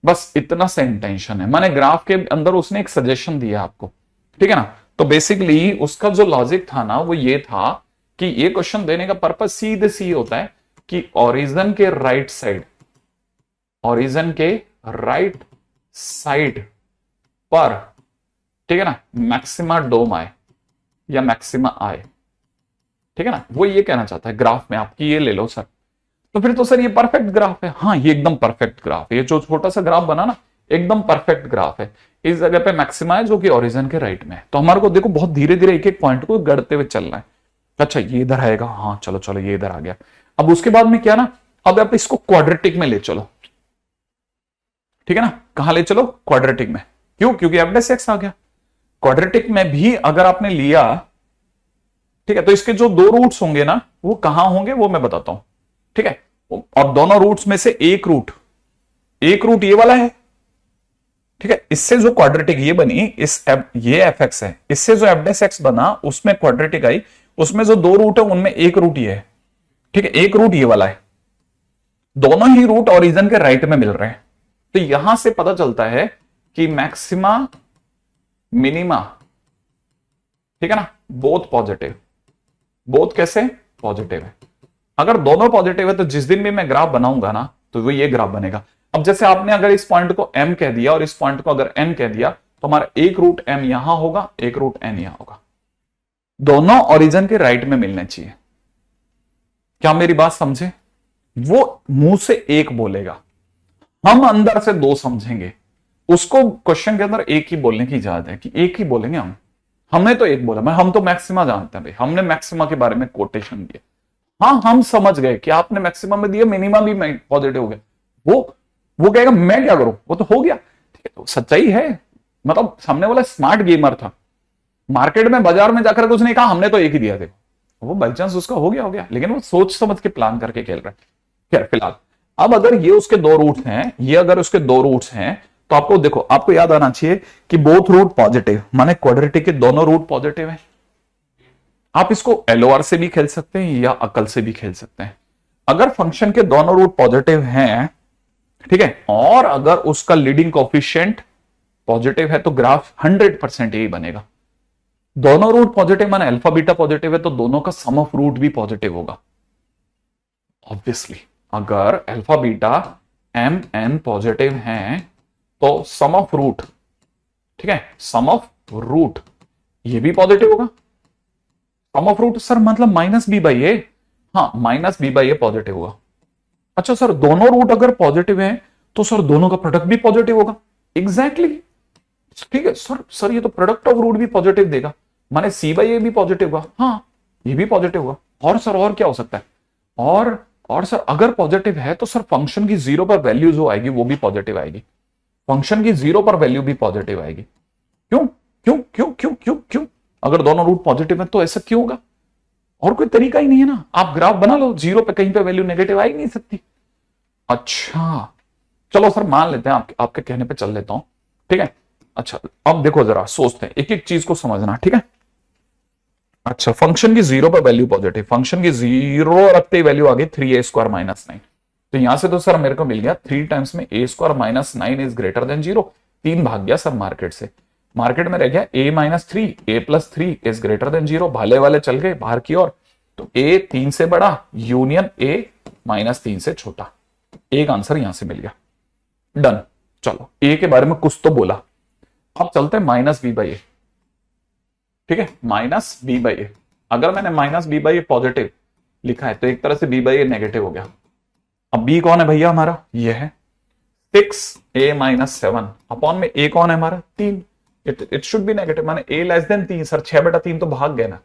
बस इतना सा इंटेंशन है। माने ग्राफ के अंदर उसने एक सजेशन दिया आपको, ठीक है ना। तो बेसिकली उसका जो लॉजिक था ना, वो ये था कि ये क्वेश्चन देने का पर्पस सीधे सी होता है कि ओरिजिन के राइट साइड, ओरिजिन के राइट साइड पर, ठीक है ना, मैक्सिमा डोम आए या मैक्सिमा आए, ठीक है ना, वो ये कहना चाहता है ग्राफ में आपकी। ये ले लो सर, तो फिर तो सर ये परफेक्ट ग्राफ है। हाँ ये एकदम परफेक्ट ग्राफ है, ये जो छोटा सा ग्राफ बना ना, एकदम परफेक्ट ग्राफ है। इस जगह पे मैक्सिमा है जो कि ओरिजिन के राइट में है, तो हमारे को देखो बहुत धीरे धीरे एक एक पॉइंट को गढ़ते हुए चलना है। अच्छा ये इधर आएगा, हाँ चलो चलो ये इधर आ गया। अब उसके बाद में क्या ना, अब आप इसको क्वाड्रेटिक में ले चलो, ठीक है ना, कहां ले चलो, क्वाड्रेटिक में। क्यों? क्योंकि एफ डैश एक्स आ गया। क्वाड्रेटिक में भी अगर आपने लिया, ठीक है, तो इसके जो दो रूट्स होंगे ना, वो कहां होंगे वो मैं बताता हूं, ठीक है। और दोनों रूट्स में से एक रूट ये वाला है, ठीक है, इससे जो क्वाड्रेटिक ये बनी, ये एफ एक्स है, इससे जो एफ डेस एक्स बना उसमें क्वाड्रेटिक आई, उसमें जो दो रूट है उनमें एक रूट ये है। ठीक है, एक रूट ये वाला है, दोनों ही रूट ओरिजिन के राइट में मिल रहे हैं। तो यहां से पता चलता है कि मैक्सिमा मिनिमा, ठीक है ना, बोथ पॉजिटिव, बोथ कैसे पॉजिटिव है। अगर दोनों पॉजिटिव है तो जिस दिन भी मैं ग्राफ बनाऊंगा ना तो वो ये ग्राफ बनेगा। अब जैसे आपने अगर इस पॉइंट को m कह दिया और इस पॉइंट को अगर n कह दिया तो हमारा एक रूट m यहां होगा, एक रूट n यहां होगा, दोनों ओरिजिन के राइट में मिलने चाहिए। क्या मेरी बात समझे? वो मुंह से एक बोलेगा, हम अंदर से दो समझेंगे। उसको क्वेश्चन के अंदर एक ही बोलने की इजाजत है कि एक ही बोलेंगे हम। हमने तो एक बोला, मैं हम तो मैक्सिमा जानते हैं भाई, हमने मैक्सिमा के बारे में कोटेशन दिया। हाँ, हम समझ गए कि आपने मैक्सिमम में दिया, मिनिमम भी पॉजिटिव हो गया। वो कहेगा मैं क्या करूं, वो तो हो गया। ठीक है, तो सच्चाई है। मतलब सामने वाला स्मार्ट गेमर था, मार्केट में बाजार में जाकर के उसने कहा हमने तो एक ही दिया, देखो वो बाई चांस उसका हो गया, लेकिन वो सोच समझ के प्लान करके खेल रहा है। खैर फिलहाल, अब अगर ये उसके दो रूट्स हैं, ये अगर उसके दो रूट्स हैं तो आपको देखो, आपको याद आना चाहिए कि बोथ रूट पॉजिटिव, माने क्वाड्रेटिक के दोनों रूट पॉजिटिव है। आप इसको एलओआर से भी खेल सकते हैं या अकल से भी खेल सकते हैं। अगर फंक्शन के दोनों रूट पॉजिटिव हैं, ठीक है, और अगर उसका लीडिंग कोफिशिएंट पॉजिटिव है तो ग्राफ 100% यही बनेगा। दोनों रूट पॉजिटिव माने अल्फा बीटा पॉजिटिव है तो दोनों का सम ऑफ रूट भी पॉजिटिव होगा। ऑब्वियसली अगर alpha beta m n positive हैं तो सम ऑफ रूट, ठीक है, सम ऑफ रूट ये भी पॉजिटिव होगा। सम ऑफ रूट सर मतलब माइनस बी बाई ए, हाँ minus b by a positive होगा। अच्छा सर, दोनों रूट अगर पॉजिटिव है तो सर दोनों का प्रोडक्ट भी पॉजिटिव होगा। एग्जैक्टली ठीक है सर ये तो प्रोडक्ट ऑफ रूट भी पॉजिटिव देगा, माने सी बाई ए भी पॉजिटिव होगा, हाँ ये भी पॉजिटिव होगा। और सर और क्या हो सकता है? और सर अगर पॉजिटिव है तो सर फंक्शन की जीरो पर वैल्यू जो आएगी वो भी पॉजिटिव आएगी, फंक्शन की जीरो पर वैल्यू भी पॉजिटिव आएगी। क्यों क्यों क्यों क्यों क्यों क्यों? अगर दोनों रूट पॉजिटिव है तो ऐसा क्यों होगा? और कोई तरीका ही नहीं है ना। आप ग्राफ बना लो, जीरो पे कहीं पे वैल्यू नेगेटिव आ ही नहीं सकती। अच्छा चलो सर मान लेते हैं, आपके कहने पे चल लेता हूं, ठीक है। अच्छा अब देखो जरा सोचते हैं, एक एक चीज को समझना, ठीक है। अच्छा फंक्शन की जीरो पर वैल्यू पॉजिटिव, फंक्शन की जीरो रखते ही वैल्यू आ गई 3a² - 9। तो यहां से तो सर मेरे को मिल गया 3 टाइम्स में a² - 9 इज ग्रेटर देन 0। 3 भाग गया सर मार्केट से, मार्केट में रह गया a - 3, a+3 is greater than 0। भाले वाले चल गए बाहर की ओर, तो a 3 से बड़ा यूनियन a -3 से छोटा। एक आंसर यहां से मिल गया, डन। चलो a के बारे में कुछ तो बोला, अब चलते हैं -b/a, ठीक है, -b/a। अगर मैंने -b/a पॉजिटिव लिखा है तो एक तरह से b/a नेगेटिव हो गया। अब b कौन है भैया हमारा? ये है 6a - 7 अपॉन में a कौन है हमारा? 3। इट शुड बी नेगेटिव, माने a लेस देन 3। सर 6/3 तो भाग गया ना,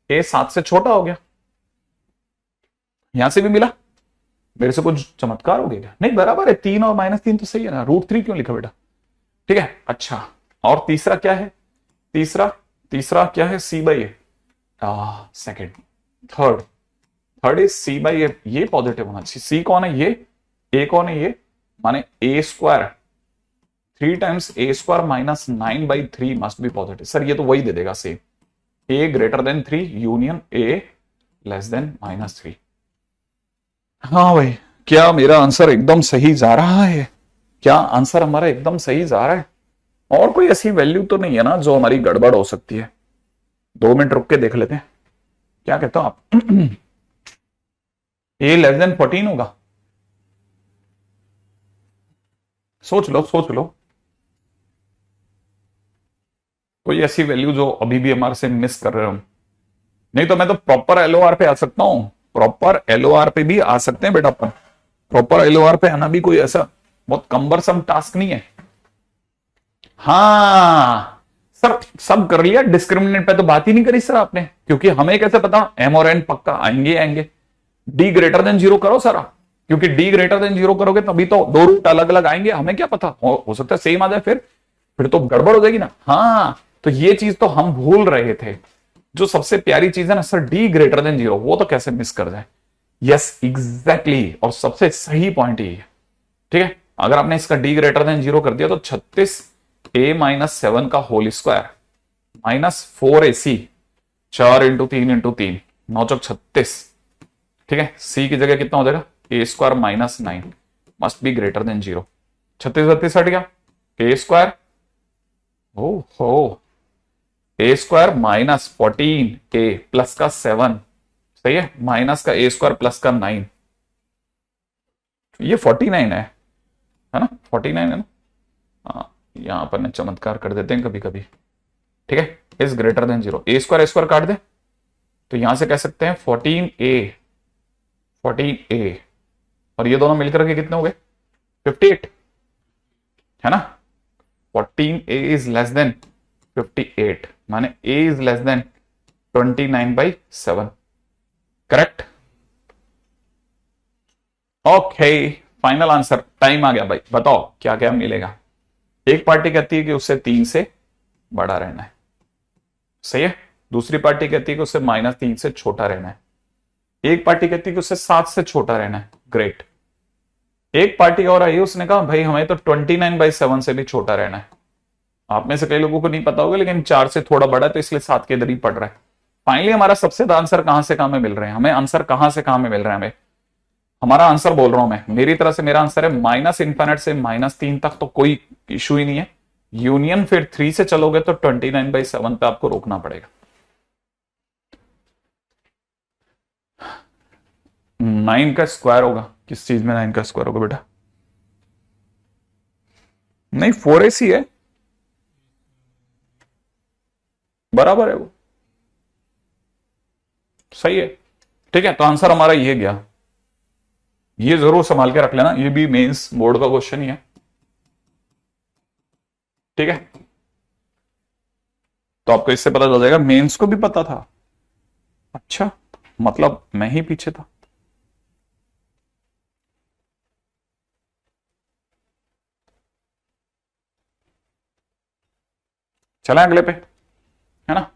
a 7 से छोटा हो गया। यहां से भी मिला, मेरे से कुछ चमत्कार हो गया? नहीं बराबर है, 3 और -3 तो सही है ना। √3 क्यों लिखा बेटा? ठीक है। अच्छा और तीसरा क्या है? तीसरा क्या है? c/a। Second, third is c/a, ये पॉजिटिव होना चाहिए। c कौन है? ये। a कौन है? ये, माने a², 3 times a² - 9/3 must be positive. Sir ये तो वही दे देगा same, a greater than 3 union a less than -3। हाँ भाई, क्या मेरा आंसर एकदम सही जा रहा है? क्या आंसर हमारा एकदम सही जा रहा है? और कोई ऐसी वैल्यू तो नहीं है ना जो हमारी गड़बड़ हो सकती है? 2 मिनट रुक के देख लेते हैं, क्या कहते हो आप? a लेस देन 14 होगा? सोच लो कोई ऐसी वैल्यू जो अभी भी हमारे से मिस कर रहे हो। नहीं तो मैं तो प्रॉपर एलओआर पे आ सकता हूं, प्रॉपर एलओआर पे भी आ सकते हैं बेटा अपन। प्रॉपर एलओआर पे आना भी कोई ऐसा बहुत कम्बरसम टास्क नहीं है। हाँ सर सब कर लिया, डिस्क्रिमिनेंट पे तो बात ही नहीं करी सर आपने, क्योंकि हमें कैसे पता m और n पक्का आएंगे। d ग्रेटर देन 0 करो सर, क्योंकि d ग्रेटर देन 0 करोगे तभी तो दो रूट अलग अलग आएंगे। हमें क्या पता, हो सकता है सेम आ जाए, फिर तो गड़बड़ हो जाएगी ना। हाँ तो ये चीज तो हम भूल रहे थे, जो सबसे प्यारी चीज है ना सर, d ग्रेटर देन 0, वो तो कैसे मिस कर जाए। यस एग्जैक्टली, और सबसे सही पॉइंट ये है, ठीक है। अगर आपने इसका d ग्रेटर देन 0 कर दिया तो 36 a माइनस 7 का होल स्क्वायर माइनस 4ac, 4 × 3 × 3, 9×36। ठीक है, c की जगह कितना हो जाएगा, a square minus 9 must be greater than 0। 36 हट गया, a square A square minus 14a plus का 7, सही है, माइनस का a स्क्वायर प्लस का 9, ये 49 है ना, 49 है ना। हाँ, यहां पर चमत्कार कर देते हैं कभी कभी। ठीक है, is greater than 0, A square काट दे तो यहां से कह सकते हैं 14a और ये दोनों मिलकर के कितने हो गए, 58 है ना। 14a इज लेस देन 58 माने a is less than 29/7, correct. Okay, final answer, time आ गया भाई, बताओ क्या क्या मिलेगा। एक पार्टी कहती है कि उससे 3 से बड़ा रहना है, सही है। दूसरी पार्टी कहती है कि उससे -3 से छोटा रहना है। एक पार्टी कहती है कि उससे 7 से छोटा रहना है, ग्रेट। एक पार्टी और आई, उसने कहा भाई हमें तो 29/7 से भी छोटा रहना है। आप में से कई लोगों को नहीं पता होगा, लेकिन 4 से थोड़ा बड़ा है तो इसलिए 7 के इधर ही पड़ रहा है। फाइनली हमारा सबसे आंसर कहां से कहां में मिल रहे हैं, हमें आंसर कहां से कहां में मिल रहा है हमें। हमारा आंसर बोल रहा हूं मैं, मेरी तरह से मेरा आंसर है -∞ से -3 तक तो कोई इशू ही नहीं है। यूनियन फिर 3 से चलोगे तो 29/7 पे आपको रोकना पड़ेगा। 9 का स्क्वायर होगा, किस चीज में 9 का स्क्वायर होगा बेटा, नहीं 4ac है, बराबर है वो, सही है। ठीक है, तो आंसर हमारा ये गया। ये जरूर संभाल के रख लेना, ये भी मेंस बोर्ड का क्वेश्चन ही है। ठीक है, तो आपको इससे पता चल जाएगा मेंस को भी पता था। अच्छा, मतलब मैं ही पीछे था। चला अगले पे, है ना,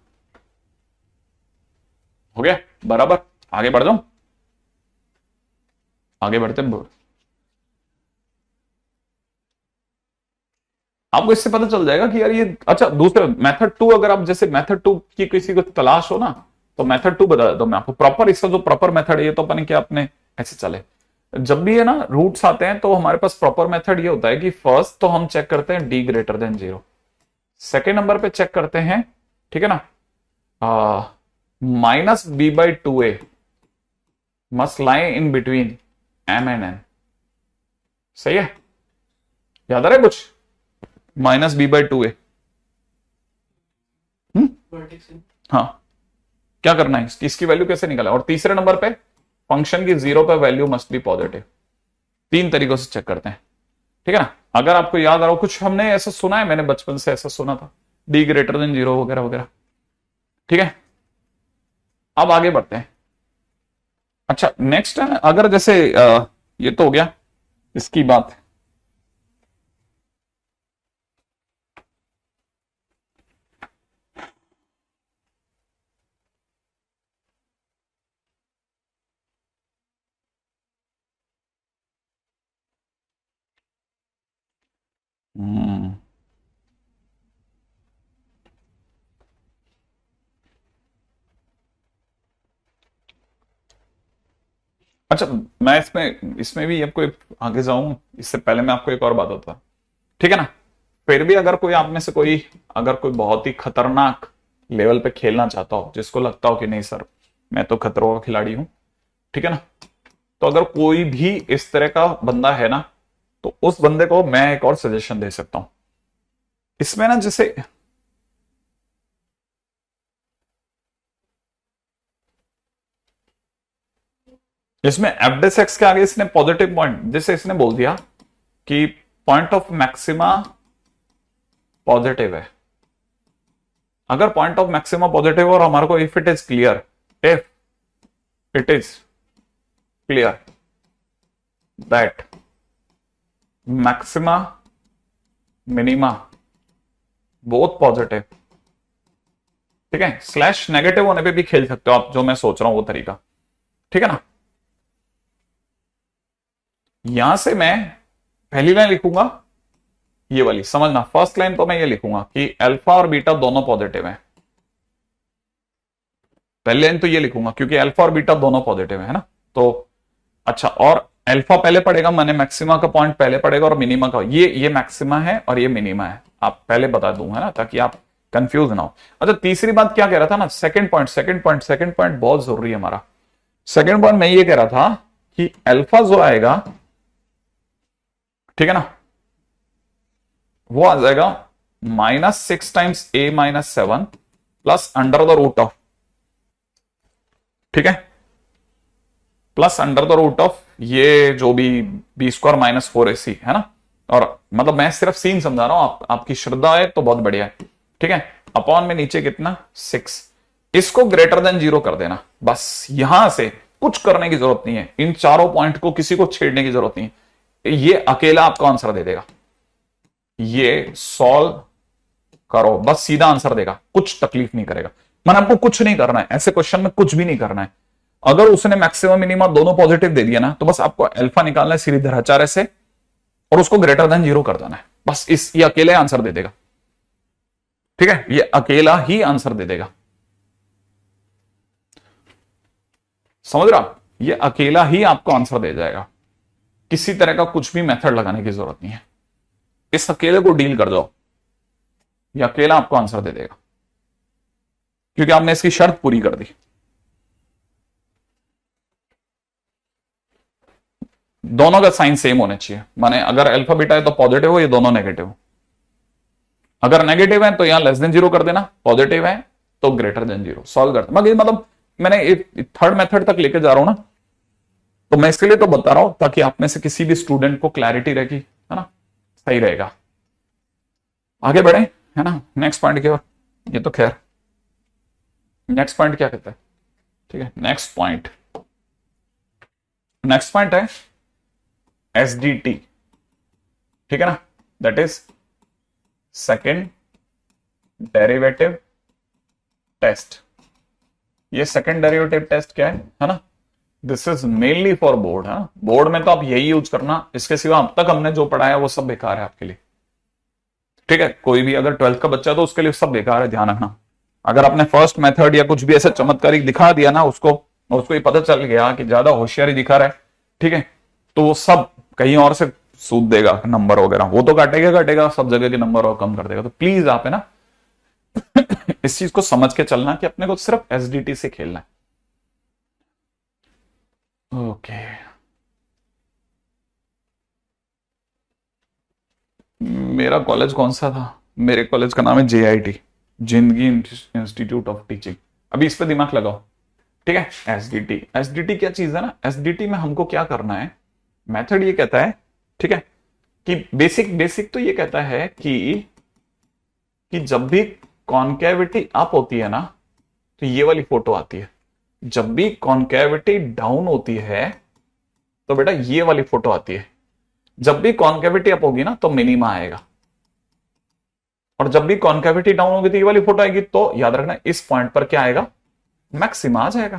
हो गया बराबर, आगे बढ़ जाऊं, आगे बढ़ते हैं। आपको इससे पता चल जाएगा कि यार ये, अच्छा दूसरा मेथड 2, अगर आप जैसे मेथड 2 की किसी को तलाश हो ना, तो मेथड 2 बता देता हूं मैं आपको। प्रॉपर इसका जो प्रॉपर मेथड है, ये तो अपन क्या अपने ऐसे चले, जब भी है ना रूट्स आते हैं तो हमारे पास प्रॉपर मेथड ये होता है कि फर्स्ट तो हम चेक करते हैं d greater than 0, second number पे चेक करते हैं, ठीक है ना, -b/2a must lie in between m and n, सही है, याद आ रहा है कुछ, -b/2a। हाँ, क्या करना है, इसकी वैल्यू कैसे निकाला। और तीसरे नंबर पे फंक्शन की 0 पे वैल्यू मस्ट बी पॉजिटिव। 3 तरीकों से चेक करते हैं, ठीक है ना। अगर आपको याद आ रहा हो, कुछ हमने ऐसा सुना है, मैंने बचपन से ऐसा सुना था, d ग्रेटर देन 0 वगैरह वगैरह, ठीक है। अब आगे बढ़ते हैं। अच्छा नेक्स्ट है, अगर जैसे ये तो हो गया इसकी बात, अच्छा मैं इसमें इसमें भी आपको आगे जाऊं इससे पहले मैं आपको एक और बात होता, ठीक है ना। फिर भी अगर कोई आप में से कोई, अगर कोई बहुत ही खतरनाक लेवल पे खेलना चाहता हो, जिसको लगता हो कि नहीं सर मैं तो खतरों का खिलाड़ी हूं, ठीक है ना, तो अगर कोई भी इस तरह का बंदा है ना, तो उस बंदे को मैं एक और सजेशन दे सकता हूं इसमें ना, जैसे इसमें एफडेसेक्स के आगे इसने पॉजिटिव पॉइंट, जैसे इसने बोल दिया कि पॉइंट ऑफ मैक्सिमा पॉजिटिव है। अगर पॉइंट ऑफ मैक्सिमा पॉजिटिव और हमारे को if it is clear, if it is clear that maxima minima both positive, ठीक है, स्लैश नेगेटिव होने पे भी खेल सकते हो आप, जो मैं सोच रहा हूं वो तरीका, ठीक है ना। यहां से मैं पहली लाइन लिखूंगा ये वाली समझना। फर्स्ट लाइन तो मैं ये लिखूंगा कि अल्फा और बीटा दोनों पॉजिटिव हैं। पहली लाइन तो ये लिखूंगा क्योंकि अल्फा और बीटा दोनों पॉजिटिव है ना। तो अच्छा, और अल्फा पहले पड़ेगा, मैंने मैक्सिमा का पॉइंट पहले पड़ेगा और मिनिमा का, ये मैक्सिमा है और ये मिनिमा है, आप पहले बता दूं है ना, ताकि आप कंफ्यूज ना हो। अच्छा, तीसरी बात क्या कह रहा था ना, सेकंड पॉइंट बहुत जरूरी है हमारा। सेकंड पॉइंट मैं ये कह रहा था कि अल्फा जो आएगा, ठीक है ना, वो आ जाएगा -6 times a -7 plus under the root of, ठीक है, plus under the root of ये जो भी b² -4ac है ना। और मतलब मैं सिर्फ सीन समझा रहा हूं, आपकी श्रद्धा है तो बहुत बढ़िया है, ठीक है। अपॉन में नीचे कितना 6, इसको ग्रेटर देन 0 कर देना, बस यहां से कुछ करने की जरूरत नहीं है, इन चारों पॉइंट को किसी को छेड़ने की जरूरत नहीं है, ये अकेला आपको आंसर दे देगा। ये सॉल्व करो, बस सीधा आंसर देगा, कुछ तकलीफ नहीं करेगा। मैंने आपको कुछ नहीं करना है, ऐसे क्वेश्चन में कुछ भी नहीं करना है। अगर उसने मैक्सिमम मिनिमम दोनों पॉजिटिव दे दिया ना, तो बस आपको अल्फा निकालना है सीधी धराचार्य से और उसको ग्रेटर देन 0 कर देना है, बस ये अकेले आंसर दे देगा, ठीक है, ये अकेला ही आंसर दे देगा, समझ रहा आप, ये अकेला ही आपको आंसर दे जाएगा, किसी तरह का कुछ भी मेथड लगाने की जरूरत नहीं है, इस अकेले को डील कर जाओ, ये अकेला आपको आंसर दे देगा, क्योंकि आपने इसकी शर्त पूरी कर दी। दोनों का साइन सेम होने चाहिए, माने अगर अल्फा बीटा है तो पॉजिटिव हो, ये दोनों नेगेटिव हो। अगर नेगेटिव है तो यहां लेस देन 0 कर देना, पॉजिटिव है तो ग्रेटर देन 0, सॉल्व करते। मतलब मैंने थर्ड मेथड तक लेके जा रहा हूं ना, तो मैं इसके लिए तो बता रहा हूं ताकि आप में से किसी भी स्टूडेंट को क्लैरिटी रहेगी, है ना, सही रहेगा। आगे बढ़े, है ना, नेक्स्ट पॉइंट की ओर। ये तो खैर नेक्स्ट पॉइंट क्या कहता है, ठीक है, नेक्स्ट पॉइंट है SDT, ठीक है ना, that is second derivative test. ये सेकेंड डेरिवेटिव टेस्ट क्या है ना, this is mainly for board, है ना, बोर्ड में तो आप यही यूज करना, इसके सिवा अब तक हमने जो पढ़ाया वो सब बेकार है आपके लिए, ठीक है। कोई भी अगर 12th का बच्चा है तो उसके लिए सब बेकार है, ध्यान रखना। अगर आपने फर्स्ट मेथड या कुछ भी ऐसा चमत्कारिक दिखा दिया ना उसको ये पता चल गया कि ज्यादा होशियारी दिखा रहा है, ठीक है, तो वो सब कहीं और से सूद देगा, नंबर वगैरह वो तो काटेगा, सब जगह के नंबर और कम कर देगा। तो प्लीज आप है ना इस चीज को समझ के चलना कि अपने को सिर्फ SDT से खेलना है, ओके। मेरा कॉलेज कौन सा था, मेरे कॉलेज का नाम है JIT, जिंदगी इंस्टीट्यूट ऑफ टीचिंग। अभी इस पे दिमाग लगाओ, ठीक है। SDT क्या चीज है ना, SDT में हमको क्या करना है, मेथड ये कहता है, ठीक है, कि बेसिक तो ये कहता है कि जब भी कॉन्केविटी अप होती है ना तो ये वाली फोटो आती है, जब भी कॉन्केविटी डाउन होती है तो बेटा ये वाली फोटो आती है, जब भी कॉन्केविटी अप होगी ना तो मिनिमा आएगा, और जब भी कॉन्केविटी डाउन होगी तो ये वाली फोटो आएगी। तो याद रखना इस पॉइंट पर क्या आएगा, मैक्सिमा आ जाएगा।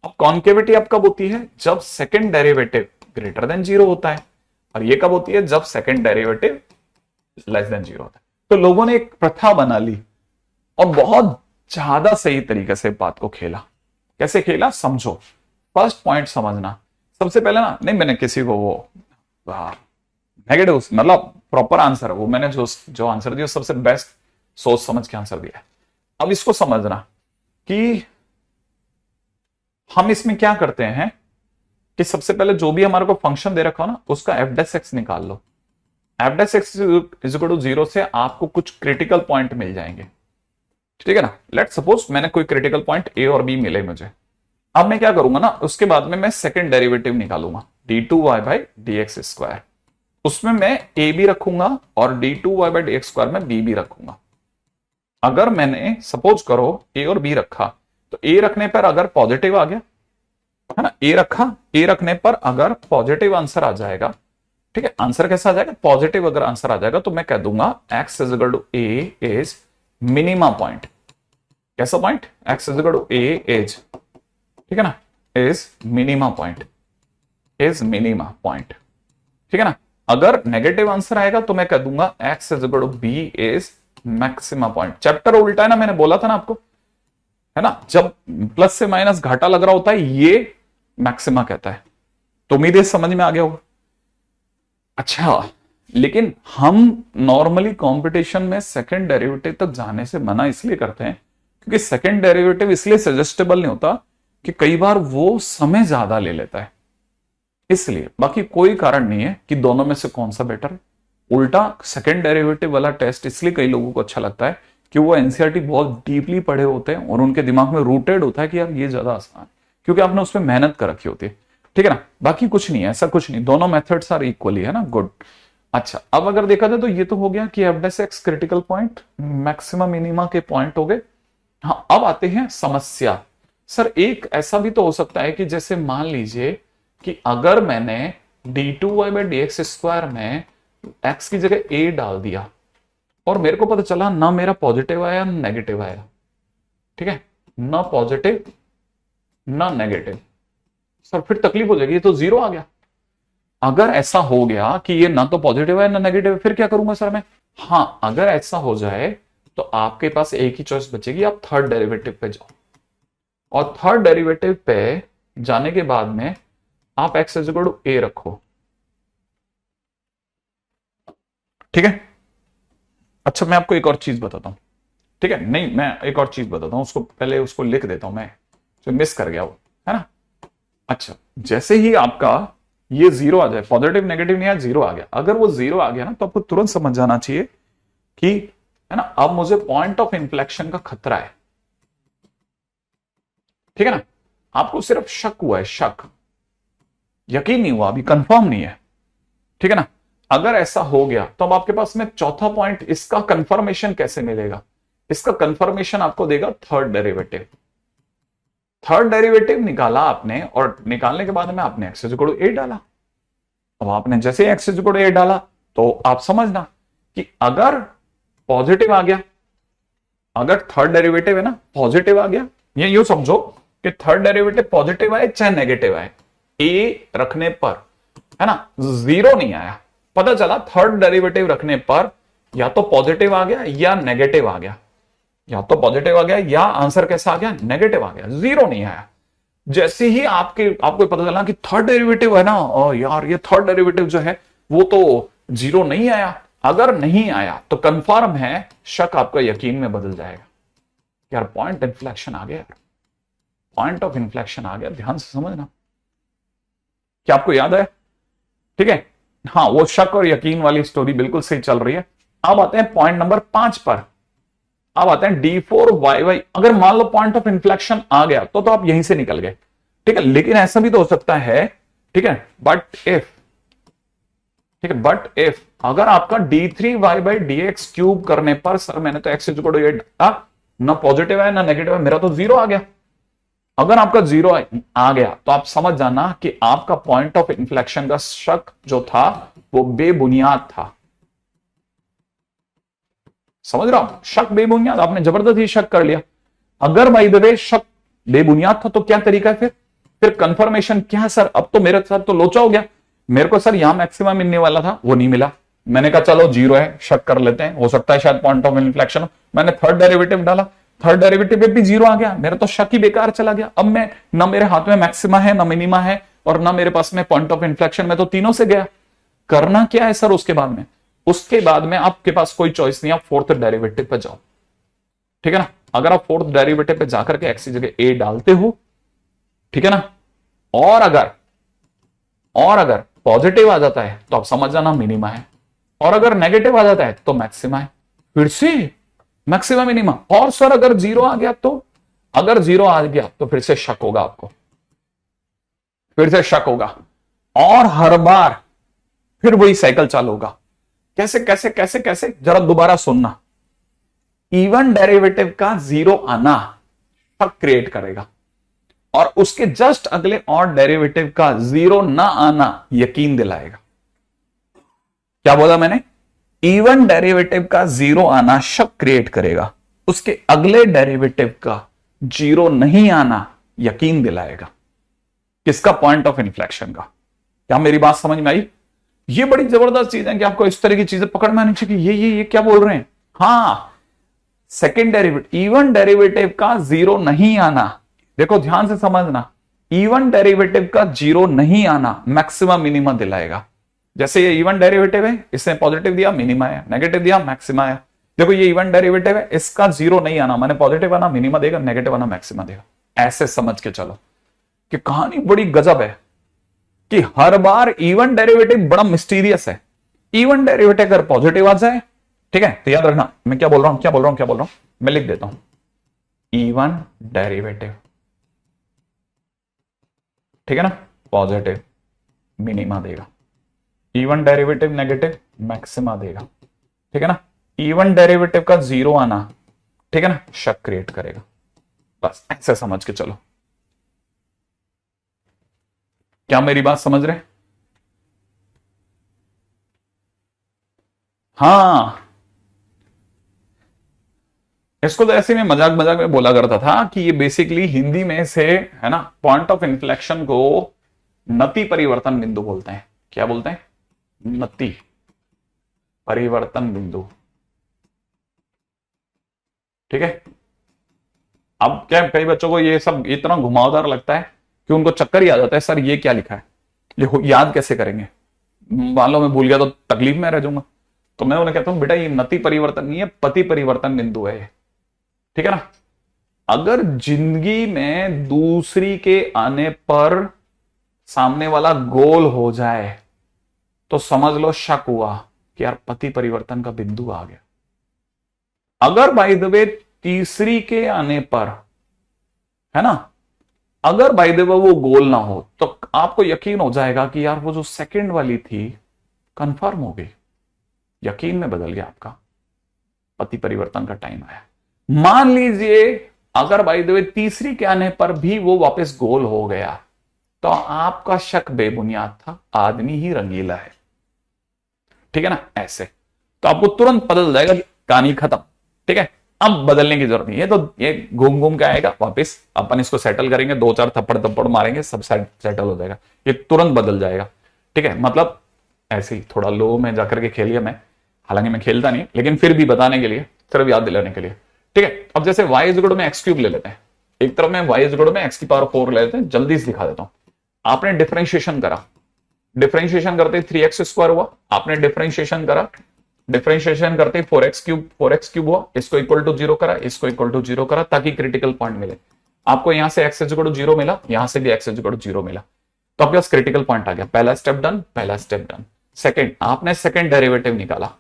अब कॉन्केविटी अप कब होती है, जब सेकंड डेरिवेटिव ग्रेटर देन 0 होता है, और ये कब होती है, जब सेकंड डेरिवेटिव लेस देन 0 होता है। तो लोगों ने एक प्रथा बना ली और बहुत ज्यादा सही तरीके से बात को खेला। कैसे खेला समझो, फर्स्ट पॉइंट समझना। सबसे पहले ना, नहीं मैंने किसी को वो नेगेटिव मतलब प्रॉपर आंसर है वो, मैंने जो आंसर दिया सबसे बेस्ट सोच समझ के आंसर दिया है। अब इसको समझना कि हम इसमें क्या करते हैं कि सबसे पहले जो भी हमारे को फंक्शन दे रखा हो ना उसका f' निकाल लो। f' 0 से आपको कुछ क्रिटिकल पॉइंट मिल जाएंगे, ठीक है ना। लेट सपोज मैंने कोई क्रिटिकल पॉइंट a और b मिले मुझे, अब मैं क्या करूंगा ना, उसके बाद में मैं सेकंड डेरिवेटिव निकालूंगा d2y/dx²। उसमें मैं a भी रखूंगा और d2y/dx² में b भी रखूंगा। अगर मैंने सपोज करो a और b रखा तो a रखने पर अगर पॉजिटिव आ गया, है ना, a रखा, a रखने पर अगर पॉजिटिव आंसर आ जाएगा, ठीक है, आंसर कैसा आ जाएगा, पॉजिटिव अगर आंसर आ जाएगा तो मैं कह दूंगा x a is minima point. कैसा पॉइंट, x a इज, ठीक है ना, इज मिनिमा पॉइंट, ठीक है ना। अगर नेगेटिव आंसर आएगा तो मैं कह दूंगा x is equal to b is maxima point. Chapter उल्टा है ना, मैंने बोला था ना आपको, है ना, जब प्लस से माइनस घाटा लग रहा होता है ये मैक्सिमा कहता है। तो उम्मीद है समझ में आ गया होगा। अच्छा, लेकिन हम नॉर्मली कंपटीशन में सेकंड डेरिवेटिव तक जाने से मना इसलिए करते हैं क्योंकि सेकंड डेरिवेटिव इसलिए सजेस्टेबल नहीं होता कि कई बार वो समय ज्यादा ले लेता है, इसलिए। बाकी कोई कारण नहीं है कि दोनों में से कौन सा बेटर है। उल्टा सेकंड डेरिवेटिव वाला टेस्ट इसलिए कई लोगों को अच्छा लगता है कि वो एनसीईआरटी बहुत डीपली पढ़े होते हैं और उनके दिमाग में रूटेड होता है कि यार ये ज्यादा आसान है क्योंकि आपने उस पर मेहनत कर रखी होती है, ठीक है ना। बाकी कुछ नहीं है, ऐसा कुछ नहीं, दोनों मेथड्स आर इक्वली, है ना, गुड। अच्छा, अब अगर देखा जाए तो ये तो हो गया कि F dash x critical point, maximum minima के पॉइंट हो गए। हाँ, अब आते हैं समस्या। सर एक ऐसा भी तो हो सकता है कि जैसे मान लीजिए कि अगर मैंने d2y/dx² में x की जगह a डाल दिया और मेरे को पता चला ना मेरा पॉजिटिव आया ना नेगेटिव आया, ठीक है, ना पॉजिटिव ना नेगेटिव, सर फिर तकलीफ हो जाएगी, ये तो जीरो आ गया। अगर ऐसा हो गया कि ये ना तो पॉजिटिव है ना नेगेटिव है, फिर क्या करूंगा सर मैं? हाँ, अगर ऐसा हो जाए तो आपके पास एक ही चॉइस बचेगी, आप थर्ड डेरिवेटिव पे जाओ और थर्ड डेरिवेटिव पे जाने के बाद में आप x is equal to a रखो, ठीक है। अच्छा, मैं आपको एक और चीज बताता हूं, ठीक है, नहीं मैं एक और चीज बताता हूं, उसको पहले उसको लिख देता हूं मैं, जो मिस कर गया वो, है ना। अच्छा, जैसे ही आपका ये जीरो आ जाए, पॉजिटिव नेगेटिव नहीं आया, जीरो आ गया, अगर वो जीरो आ गया ना तो आपको तुरंत समझ जाना चाहिए कि, है ना, अब मुझे पॉइंट ऑफ इन्फ्लेक्शन का खतरा है, ठीक है ना। आपको सिर्फ शक हुआ है, शक, यकीन नहीं हुआ, अभी कंफर्म नहीं है, ठीक है ना। अगर ऐसा हो गया तो अब आपके पास में चौथा पॉइंट, इसका कंफर्मेशन कैसे मिलेगा? इसका कंफर्मेशन आपको देगा थर्ड डेरिवेटिव। थर्ड डेरिवेटिव निकाला आपने और निकालने के बाद में आपने x is equal to a डाला। अब आपने जैसे x is equal to a डाला तो आप समझना कि अगर पॉजिटिव आ गया, अगर थर्ड डेरिवेटिव है ना पॉजिटिव आ गया, ये यूं समझो कि थर्ड डेरिवेटिव पॉजिटिव आए चाहे नेगेटिव आए, a रखने पर, है ना, जीरो नहीं आया, पता चला थर्ड डेरिवेटिव रखने पर या तो पॉजिटिव आ गया या नेगेटिव आ गया, या तो पॉजिटिव आ गया या आंसर कैसा आ गया, नेगेटिव आ गया, जीरो नहीं आया। जैसे ही आपको पता चला कि थर्ड डेरिवेटिव है ना, यार ये थर्ड डेरिवेटिव जो है वो तो जीरो नहीं आया, अगर नहीं आया तो कंफर्म है, शक आपका यकीन में बदल जाएगा, यार पॉइंट इन्फ्लेक्शन आ गया, यार पॉइंट ऑफ इन्फ्लेक्शन आ गया। ध्यान से समझना, क्या आपको याद है? ठीक है, हाँ, वो शक और यकीन वाली स्टोरी बिल्कुल सही चल रही है। अब आते हैं पॉइंट नंबर 5 पर, अब आते हैं d4y/, अगर मान लो पॉइंट ऑफ इन्फ्लेक्शन आ गया तो आप यहीं से निकल गए, ठीक है, लेकिन ऐसा भी तो हो सकता है, ठीक है, बट इफ, ठीक है, बट इफ अगर आपका d3y/dx³ करने पर, सर मैंने तो x इक्वल टू 8 ना पॉजिटिव है ना नेगेटिव है, मेरा तो जीरो आ गया। अगर आपका जीरो आ गया तो आप समझ जाना कि आपका पॉइंट ऑफ इन्फ्लेक्शन का शक जो था वो बेबुनियाद था। समझ रहा हूं, शक बेबुनियाद, आपने जबरदस्ती शक कर लिया। अगर बाय द वे शक बेबुनियाद था तो क्या तरीका है फिर कंफर्मेशन क्या है? सर अब तो मेरे साथ तो लोचा हो गया, मेरे को सर यहां मैक्सिमम मिलने वाला था, वो नहीं मिला, मैंने कहा चलो जीरो है, शक कर लेते हैं, हो सकता है शायद पॉइंट ऑफ इन्फ्लेक्शन हो। मैंने थर्ड डेरिवेटिव डाला, थर्ड डेरिवेटिव पे भी जीरो आ गया, मेरा तो शक ही बेकार चला गया। अब मैं, ना मेरे हाथ में मैक्सिमा है ना मिनिमा है और ना मेरे पास में पॉइंट ऑफ इन्फ्लेक्शन, में तो तीनों से गया। करना क्या है सर उसके बाद में? उसके बाद में आपके पास कोई चॉइस नहीं, आप फोर्थ डेरिवेटिव पे जाओ, ठीक है ना। अगर आप फोर्थ डेरिवेटिव पे जाकर के x की जगह a डालते हो, ठीक है ना, और अगर पॉजिटिव आ जाता है तो आप समझ जाना मिनिमा है, और अगर नेगेटिव आ जाता है तो मैक्सिमा है, फिर से मैक्सिमा मिनिमा। और सर अगर जीरो आ गया तो, अगर जीरो आ गया तो फिर से शक होगा, आपको फिर से शक होगा, और हर बार फिर वही साइकिल चालू होगा। कैसे कैसे कैसे कैसे, जरा दोबारा सुनना। इवन डेरिवेटिव का जीरो आना शक क्रिएट करेगा और उसके जस्ट अगले और डेरिवेटिव का जीरो ना आना यकीन दिलाएगा। क्या बोला मैंने? इवन डेरिवेटिव का जीरो आना शक क्रिएट करेगा, उसके अगले डेरिवेटिव का जीरो नहीं आना यकीन दिलाएगा। किसका? पॉइंट ऑफ इन्फ्लेक्शन का। क्या मेरी बात समझ में आई? ये बड़ी जबरदस्त चीज है कि आपको इस तरह की चीजें पकड़ में आनी चाहिए। ये क्या बोल रहे हैं। हाँ, सेकेंड डेरिवेटिव, इवन डेरिवेटिव का जीरो नहीं आना, देखो ध्यान से समझना, इवन डेरिवेटिव का जीरो नहीं आना मैक्सिमम मिनिमा दिलाएगा। जैसे ये इवन डेरिवेटिव है, इसने पॉजिटिव दिया मिनिमा आया, नेगेटिव दिया मैक्सिमा आया। देखो ये इवन डेरिवेटिव है, इसका जीरो नहीं आना मैंने पॉजिटिव आना मिनिमा देगा, नेगेटिव आना मैक्सिमा देगा। ऐसे समझ के चलो कि कहानी बड़ी गजब है कि हर बार इवन डेरिवेटिव बड़ा मिस्टीरियस है। इवन डेरिवेटिव अगर पॉजिटिव आ जाए, ठीक है, तो याद रखना मैं क्या बोल रहा हूं, मैं लिख देता हूं, इवन डेरिवेटिव, ठीक है ना, पॉजिटिव मिनिमा देगा, इवन डेरिवेटिव नेगेटिव मैक्सिमा देगा, ठीक है ना। इवन डेरिवेटिव का जीरो आना, ठीक है ना, शक क्रिएट करेगा। बस ऐसे समझ के चलो। क्या मेरी बात समझ रहे? हाँ, इसको तो ऐसे में मजाक मजाक में बोला करता था कि ये बेसिकली हिंदी में से है ना, पॉइंट ऑफ इन्फ्लेक्शन को नति परिवर्तन बिंदु बोलते हैं। क्या बोलते हैं? नति परिवर्तन बिंदु, ठीक है। अब क्या कई बच्चों को ये सब इतना घुमावदार लगता है कि उनको चक्कर ही आ जाता है, सर ये क्या लिखा है, ये याद कैसे करेंगे, मान लो मैं भूल गया तो तकलीफ में रह जाऊंगा। तो मैं उन्हें कहता हूं बेटा ये नति परिवर्तन नहीं है, पति परिवर्तन बिंदु है, ठीक है ना। अगर जिंदगी में दूसरी के आने पर सामने वाला गोल हो जाए तो समझ लो शक हुआ कि यार पति परिवर्तन का बिंदु आ गया। अगर बाय द वे तीसरी के आने पर, है ना, अगर बाय द वे वो गोल ना हो तो आपको यकीन हो जाएगा कि यार वो जो सेकंड वाली थी कंफर्म हो गई, यकीन में बदल गया आपका, पति परिवर्तन का टाइम आया। मान लीजिए अगर बाय द वे तीसरी के आने पर भी वो वापस गोल हो गया तो आपका शक बेबुनियाद था, आदमी ही रंगीला है, ठीक है ना। ऐसे तो आपको तुरंत बदल जाएगा कि कहानी खत्म, ठीक है। अब बदलने की जरूरत नहीं है, तो ये घूम घूम के आएगा वापस, अपन इसको सेटल करेंगे, 2-4 थप्पड़ मारेंगे, सब सेटल हो जाएगा, ये तुरंत बदल जाएगा, ठीक है। मतलब ऐसे ही थोड़ा लो में जाकर के खेलिए, मैं हालांकि मैं खेलता नहीं, लेकिन फिर भी बताने के लिए, सिर्फ याद दिलाने के लिए, ठीक है। अब जैसे y इज इक्वल में एक्स क्यूब ले लेते हैं, एक तरफ में y इज इक्वल में एक्स की पावर 4 ले लेते हैं, जल्दी से दिखा देता हूं। आपने डिफरेंशिएशन करा, डिफरेंशिएशन करते 3x स्क्वायर हुआ, आपने डिफरेंशिएशन करा, डिफरेंशिएशन करते 4x क्यूब हुआ, इसको इक्वल टू 0 करा, इसको इक्वल टू 0 करा, ताकि क्रिटिकल पॉइंट मिले। आपको यहां से x इक्वल टू 0 मिला, यहां से भी x इक्वल टू 0 मिला, तो आपके पास क्रिटिकल पॉइंट आ गया। पहला स्टेप डन। सेकंड, आपने सेकंड डेरिवेटिव निकाला।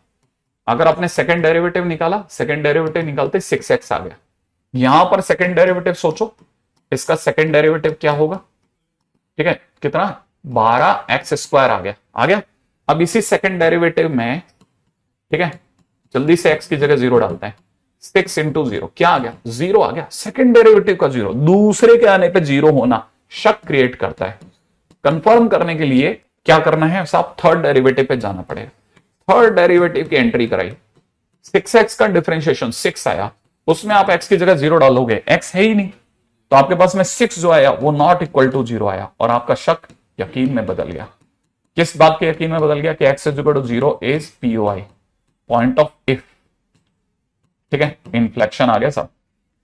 अगर आपने सेकंड डेरिवेटिव निकाला, सेकंड डेरिवेटिव निकालते 6x आ गया। यहां पर सेकंड डेरिवेटिव सोचो, इसका सेकंड डेरिवेटिव क्या होगा, ठीक है, कितना, 12x स्क्वायर आ गया। अब इसी सेकंड डेरिवेटिव में, ठीक है, जल्दी से x की जगह 0 डालते हैं, 6 इंटू 0 क्या आ गया, 0 आ गया। सेकंड डेरिवेटिव का 0, दूसरे के आने पे 0 होना शक क्रिएट करता है। कंफर्म करने के लिए क्या करना है साहब, थर्ड डेरिवेटिव पे जाना पड़ेगा। थर्ड डेरिवेटिव की एंट्री कराई, 6x का डिफरेंशिएशन 6 आया, उसमें आप x की जगह 0 डालोगे, x है ही नहीं, तो आपके पास में 6 जो आया वो नॉट इक्वल टू 0 आया, और आपका शक यकीन में बदल गया। किस बात के यकीन में बदल गया कि x is equal to 0 is POI, point of if, ठीक है, इन्फ्लेक्शन आ गया सब,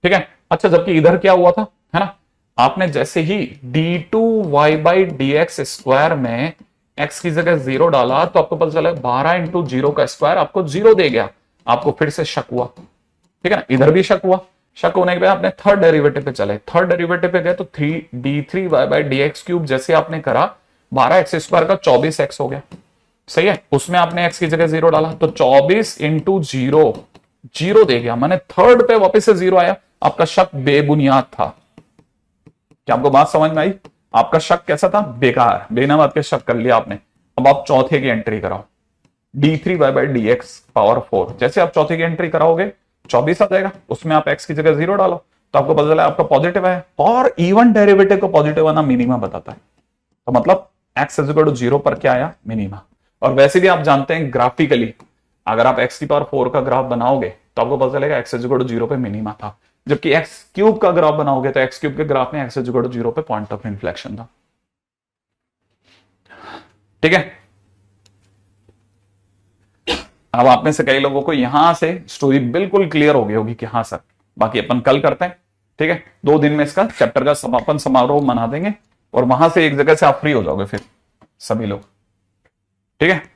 ठीक है। अच्छा, जबकि इधर क्या हुआ था, है ना, आपने जैसे ही d2y/dx स्क्वायर में x की जगह 0 डाला तो आपको पता चला 12 इंटू 0 का स्क्वायर आपको 0 दे गया। आपको फिर से शक हुआ, ठीक है ना, इधर भी शक हुआ। शक होने के बाद आपने थर्ड डेरिवेटिव पे चले, थर्ड डेरिवेटिव पे गए तो 3d3y/dx क्यूब जैसे आपने करा, 12x स्क्वायर का 24x हो गया, सही है। उसमें आपने x की जगह 0 डाला तो 24 इंटू 0 दे गया, माने थर्ड पे वापस से 0 आया। आपका शक बेबुनियाद था। क्या आपको बात समझ में आई? आपका शक कैसा था, बेकार, बिना बात के शक कर लिया आपने। अब आप चौथे की एंट्री कराओ, d3y/dx पावर 4, जैसे आप चौथे की एंट्री कराओगे 24 आ जाएगा, उसमें आप x की जगह 0 डालो तो आपको पता चला आपका पॉजिटिव है, और इवन डेरिवेटिव को पॉजिटिव आना मिनिमा बताता है, तो मतलब x इज इक्वल टू 0 पर क्या आया, मिनिमा। और वैसे भी आप जानते हैं ग्राफिकली अगर आप x की पावर 4 का ग्राफ बनाओगे तो आपको पता चलेगा x इज इक्वल टू 0 पे मिनिमा था, जबकि x क्यूब का ग्राफ बनाओगे तो x क्यूब के ग्राफ में x इज इक्वल टू 0 पे पॉइंट ऑफ इन्फ्लेक्शन था, ठीक है। अब आप में से कई लोगों को यहां से स्टोरी बिल्कुल क्लियर हो गई होगी कि हाँ सर, बाकी अपन कल करते हैं। ठीक है, 2 दिन में इसका चैप्टर का समापन समारोह मना देंगे और वहां से एक जगह से आप फ्री हो जाओगे फिर सभी लोग। ठीक है।